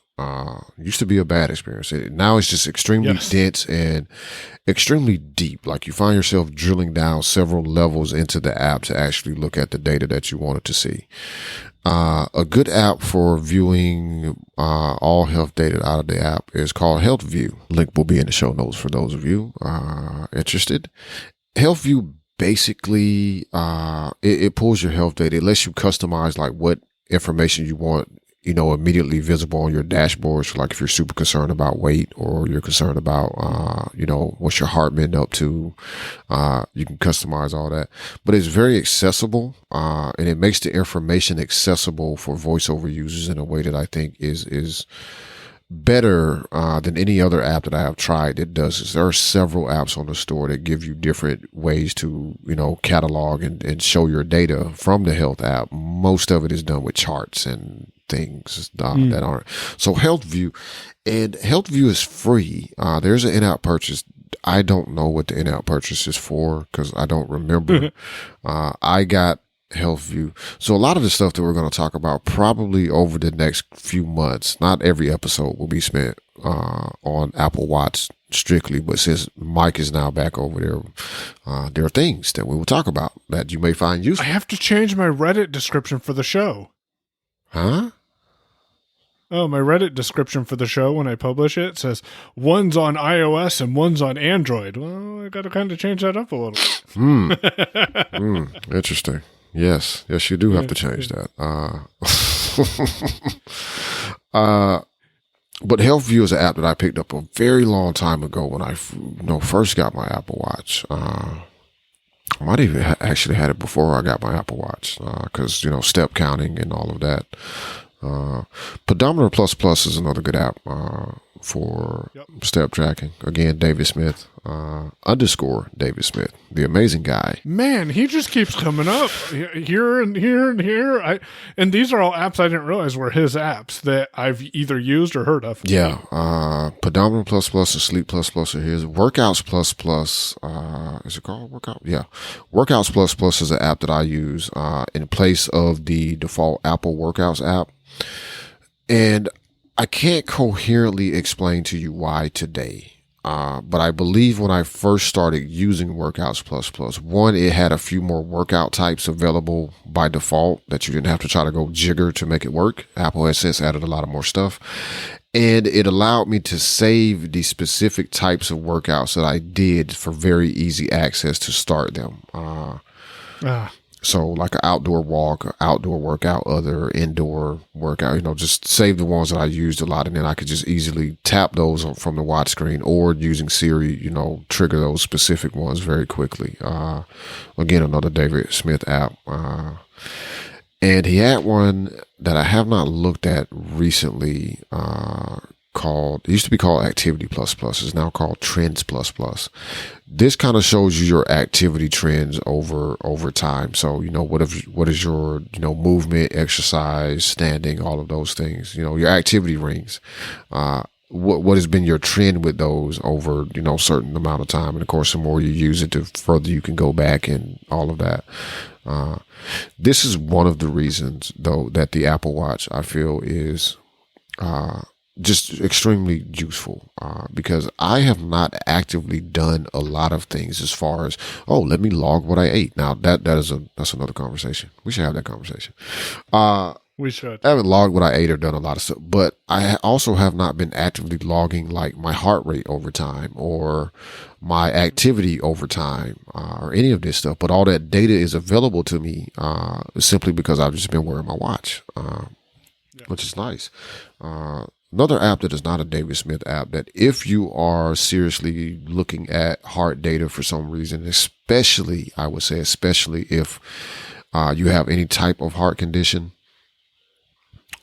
Used to be a bad experience. Now it's just extremely dense and extremely deep. Like you find yourself drilling down several levels into the app to actually look at the data that you wanted to see. A good app for viewing all health data out of the app is called Health View. Link will be in the show notes for those of you interested. Health View basically it pulls your health data. It lets you customize like what information you want immediately visible on your dashboard. So like if you're super concerned about weight, or you're concerned about, what's your heart been up to, you can customize all that. But it's very accessible, and it makes the information accessible for voiceover users in a way that I think is better than any other app that I have tried. It does. There are several apps on the store that give you different ways to, catalog and show your data from the health app. Most of it is done with charts and things that aren't. So Health View is free. There's an in-app purchase. I don't know what the in-app purchase is for because I don't remember. I got Health View. So a lot of the stuff that we're going to talk about probably over the next few months, not every episode will be spent on Apple Watch strictly, but since Mike is now back over there, there are things that we will talk about that you may find useful. I have to change my Reddit description for the show. Huh? Oh, my Reddit description for the show when I publish it says one's on iOS and one's on Android. Well, I got to kind of change that up a little. Interesting. Yes, you do have to change that. But HealthView is an app that I picked up a very long time ago when I first got my Apple Watch. I might even actually had it before I got my Apple Watch because, step counting and all of that. Pedometer Plus Plus is another good app for step tracking. Again, David Smith, _ David Smith, the amazing guy. Man, he just keeps coming up here and here and here. And these are all apps I didn't realize were his apps that I've either used or heard of. Yeah. Pedometer Plus Plus and Sleep Plus Plus are his. Workouts Plus Plus, is it called Workout? Yeah. Workouts Plus Plus is an app that I use in place of the default Apple Workouts app. And I can't coherently explain to you why today. But I believe when I first started using Workouts Plus Plus, one, it had a few more workout types available by default that you didn't have to try to go jigger to make it work. Apple has since added a lot of more stuff. And it allowed me to save the specific types of workouts that I did for very easy access to start them. So like an outdoor walk, or outdoor workout, other indoor workout, just save the ones that I used a lot. And then I could just easily tap those from the watch screen or using Siri, trigger those specific ones very quickly. Again, another David Smith app. And he had one that I have not looked at recently, it used to be called Activity Plus Plus. It's now called Trends Plus Plus. This kind of shows you your activity trends over time. So, what is your, movement, exercise, standing, all of those things, your activity rings. What has been your trend with those over, certain amount of time. And of course, the more you use it, the further you can go back and all of that. This is one of the reasons though, that the Apple Watch I feel is, just extremely useful, because I have not actively done a lot of things as far as, let me log what I ate. Now that's another conversation. We should have that conversation. We should. I haven't logged what I ate or done a lot of stuff, but I also have not been actively logging like my heart rate over time or my activity over time, or any of this stuff. But all that data is available to me, simply because I've just been wearing my watch, which is nice. Another app that is not a David Smith app, that if you are seriously looking at heart data for some reason, especially if you have any type of heart condition,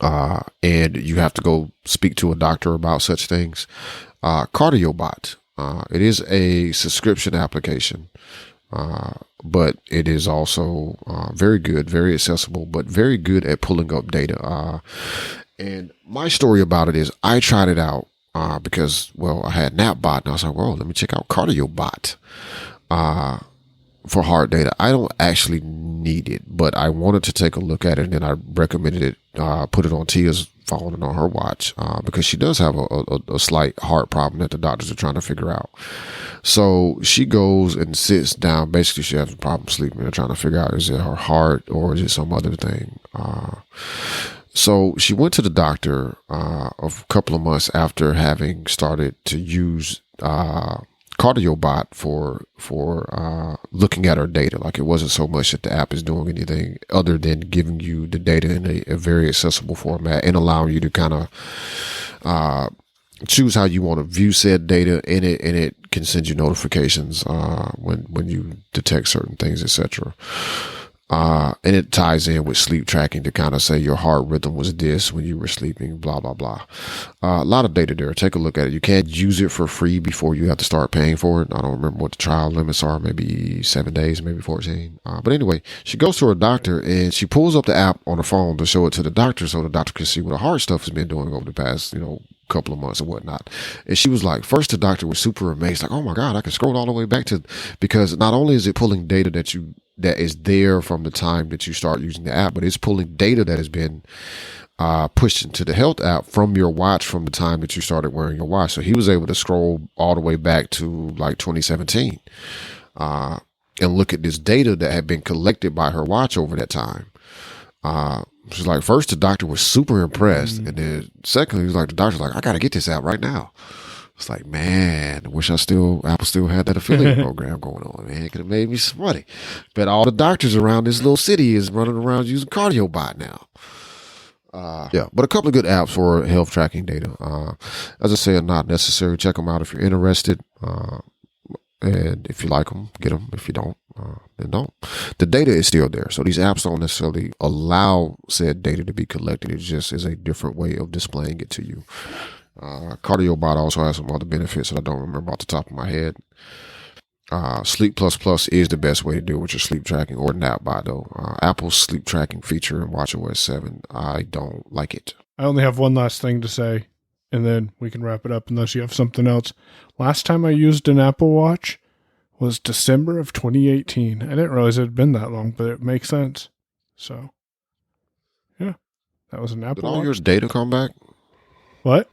and you have to go speak to a doctor about such things, CardioBot. It is a subscription application, but it is also very good, very accessible, but very good at pulling up data. And my story about it is I tried it out because, I had Napbot, and I was like, let me check out CardioBot for heart data. I don't actually need it, but I wanted to take a look at it, and then I recommended it, put it on Tia's phone and on her watch because she does have a slight heart problem that the doctors are trying to figure out. So she goes and sits down. Basically, she has a problem sleeping. They're trying to figure out, is it her heart or is it some other thing? So she went to the doctor a couple of months after having started to use CardioBot for looking at her data. Like, it wasn't so much that the app is doing anything other than giving you the data in a very accessible format and allowing you to kind of choose how you want to view said data in it, and it can send you notifications when you detect certain things, etc. And it ties in with sleep tracking to kind of say your heart rhythm was this when you were sleeping, blah, blah, blah. A lot of data there. Take a look at it. You can't use it for free before you have to start paying for it. I don't remember what the trial limits are, maybe 7 days, maybe 14. But anyway, she goes to her doctor and she pulls up the app on the phone to show it to the doctor so the doctor can see what the heart stuff has been doing over the past, couple of months and whatnot. And she was like, first the doctor was super amazed, like, oh my God, I can scroll all the way back to, because not only is it pulling data that is there from the time that you start using the app, but it's pulling data that has been pushed into the health app from your watch from the time that you started wearing your watch. So he was able to scroll all the way back to like 2017 and look at this data that had been collected by her watch over that time. She's like, first the doctor was super impressed, and then secondly, he's like, the doctor's like, I gotta get this out right now. It's like, man, I wish Apple still had that affiliate program going on, man. It could have made me some money. But all the doctors around this little city is running around using CardioBot now. Yeah, but a couple of good apps for health tracking data. As I said, not necessary. Check them out if you're interested. And if you like them, get them. If you don't, then don't. The data is still there. So these apps don't necessarily allow said data to be collected. It just is a different way of displaying it to you. CardioBot also has some other benefits that I don't remember off the top of my head. Sleep Plus Plus is the best way to deal with your sleep tracking, or Napbot though. Apple's sleep tracking feature in watchOS 7, I don't like it. I only have one last thing to say, and then we can wrap it up unless you have something else. Last time I used an Apple Watch was December of 2018. I didn't realize it had been that long, but it makes sense. So, yeah, that was an Apple Did all Watch. your data come back? What?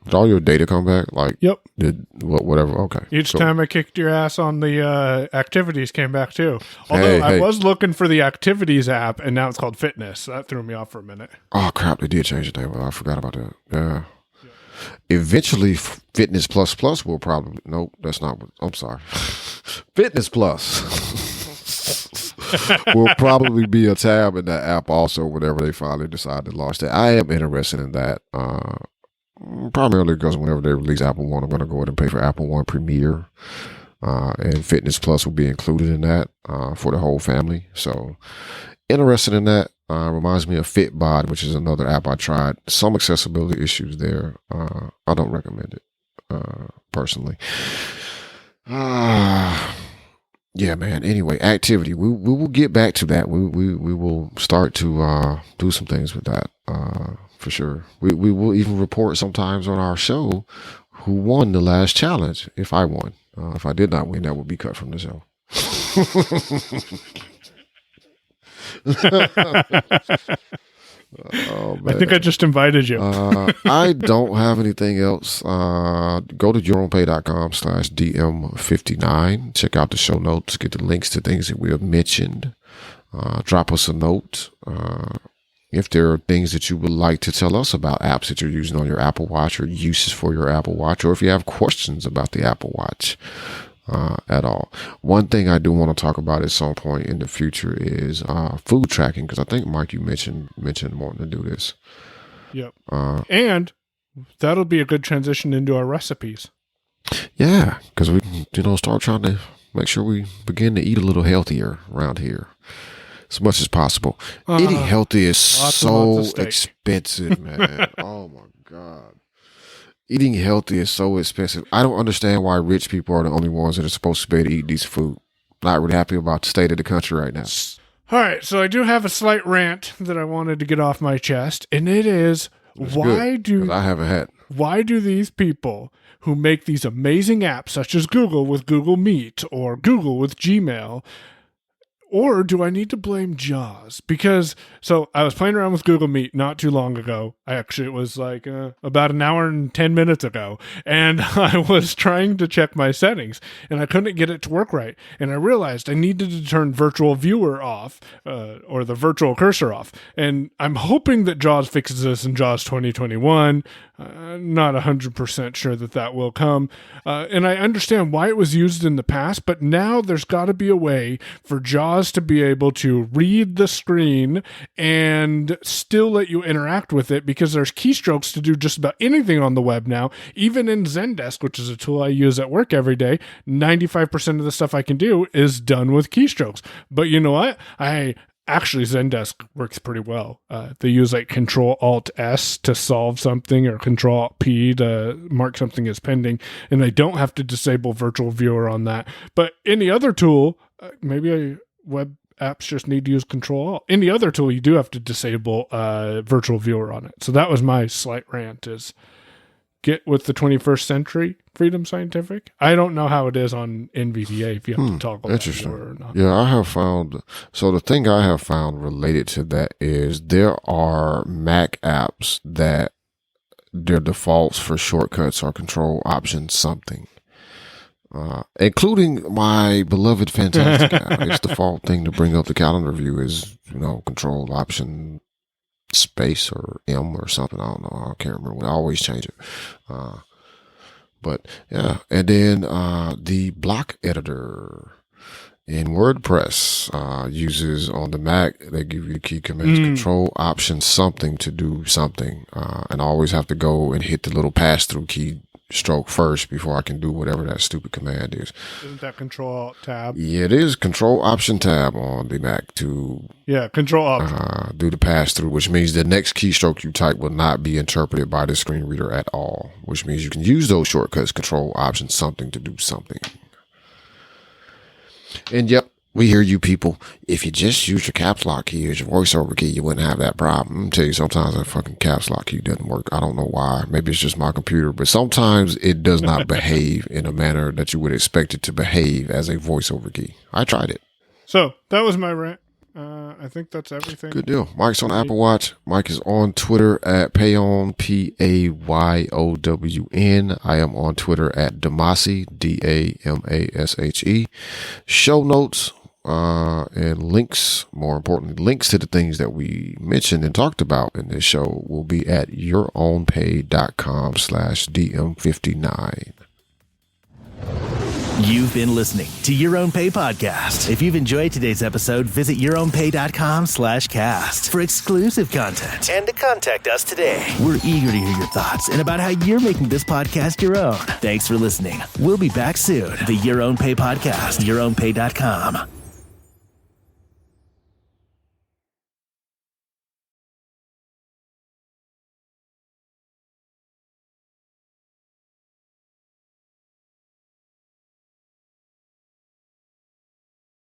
Did all your data come back? Like, yep. Whatever. Okay. Each time I kicked your ass on the activities came back too. Although I was looking for the activities app, and now it's called Fitness. That threw me off for a minute. Oh crap! They did change the name. I forgot about that. Yeah. Eventually, Fitness Plus Plus will probably. Nope, that's not what. I'm sorry. Fitness Plus will probably be a tab in that app also whenever they finally decide to launch that. I am interested in that. Primarily because whenever they release Apple One, I'm going to go ahead and pay for Apple One Premiere, and Fitness Plus will be included in that for the whole family. So interested in that. Reminds me of Fitbod, which is another app I tried. Some accessibility issues there. I don't recommend it personally. Yeah, man. Anyway, activity. We will get back to that. We will start to do some things with that. For sure. We will even report sometimes on our show who won the last challenge, if I won. If I did not win, that would be cut from the show. Oh, I think I just invited you. I don't have anything else. Go to yourownpay.com/DM59. Check out the show notes. Get the links to things that we have mentioned. Drop us a note. If there are things that you would like to tell us about apps that you're using on your Apple Watch or uses for your Apple Watch, or if you have questions about the Apple Watch at all. One thing I do want to talk about at some point in the future is food tracking, because I think, Mike, you mentioned wanting to do this. Yep. And that'll be a good transition into our recipes. Yeah, because we can, start trying to make sure we begin to eat a little healthier around here. As much as possible. Eating healthy is so expensive, man. Oh my God. Eating healthy is so expensive. I don't understand why rich people are the only ones that are supposed to be able to eat decent food. Not really happy about the state of the country right now. All right, so I do have a slight rant that I wanted to get off my chest, and it is I haven't had. Why do these people who make these amazing apps, such as Google with Google Meet or Google with Gmail, or do I need to blame Jaws? Because, so I was playing around with Google Meet not too long ago. It was like about an hour and 10 minutes ago. And I was trying to check my settings and I couldn't get it to work right. And I realized I needed to turn virtual viewer off, or the virtual cursor off. And I'm hoping that Jaws fixes this in Jaws 2021. Not 100% sure that will come. And I understand why it was used in the past, but now there's got to be a way for Jaws to be able to read the screen and still let you interact with it, because there's keystrokes to do just about anything on the web now. Even in Zendesk, which is a tool I use at work every day, 95% of the stuff I can do is done with keystrokes. But you know what? Actually, Zendesk works pretty well. They use like Control-Alt-S to solve something, or Control-P to mark something as pending, and I don't have to disable virtual viewer on that. But any other tool, maybe web apps just need to use Control-Alt. Any other tool, you do have to disable virtual viewer on it. So that was my slight rant, is get with the 21st century, Freedom Scientific. I don't know how it is on NVDA, if you have to toggle that viewer or not. Yeah, I have found, so the thing I have found related to that is there are Mac apps that their defaults for shortcuts are Control Option something. Including my beloved Fantastic app. Its default thing to bring up the calendar view is, Control Option space or M or something. I don't know. I can't remember. I always change it. But yeah, and then the block editor in WordPress uses on the Mac. They give you the key commands: Control Option something to do something, and I always have to go and hit the little pass through key stroke first before I can do whatever that stupid command is. Isn't that Control Tab? Yeah, it is Control Option Tab on the Mac to Control Option do the pass through, which means the next keystroke you type will not be interpreted by the screen reader at all, which means you can use those shortcuts, Control Option something to do something. And yep, we hear you people. If you just use your caps lock key as your voiceover key, you wouldn't have that problem. I'm tell you, sometimes that fucking caps lock key doesn't work. I don't know why. Maybe it's just my computer, but sometimes it does not behave in a manner that you would expect it to behave as a voiceover key. I tried it. So that was my rant. I think that's everything. Good deal. Mike's on Apple Watch. Mike is on Twitter at Payon, Payown. I am on Twitter at Damashe, Damashe. Show notes and links, more importantly, links to the things that we mentioned and talked about in this show will be at yourownpay.com/DM59. You've been listening to Your Own Pay Podcast. If you've enjoyed today's episode, visit yourownpay.com/cast for exclusive content and to contact us today. We're eager to hear your thoughts and about how you're making this podcast your own. Thanks for listening. We'll be back soon. The Your Own Pay Podcast, yourownpay.com.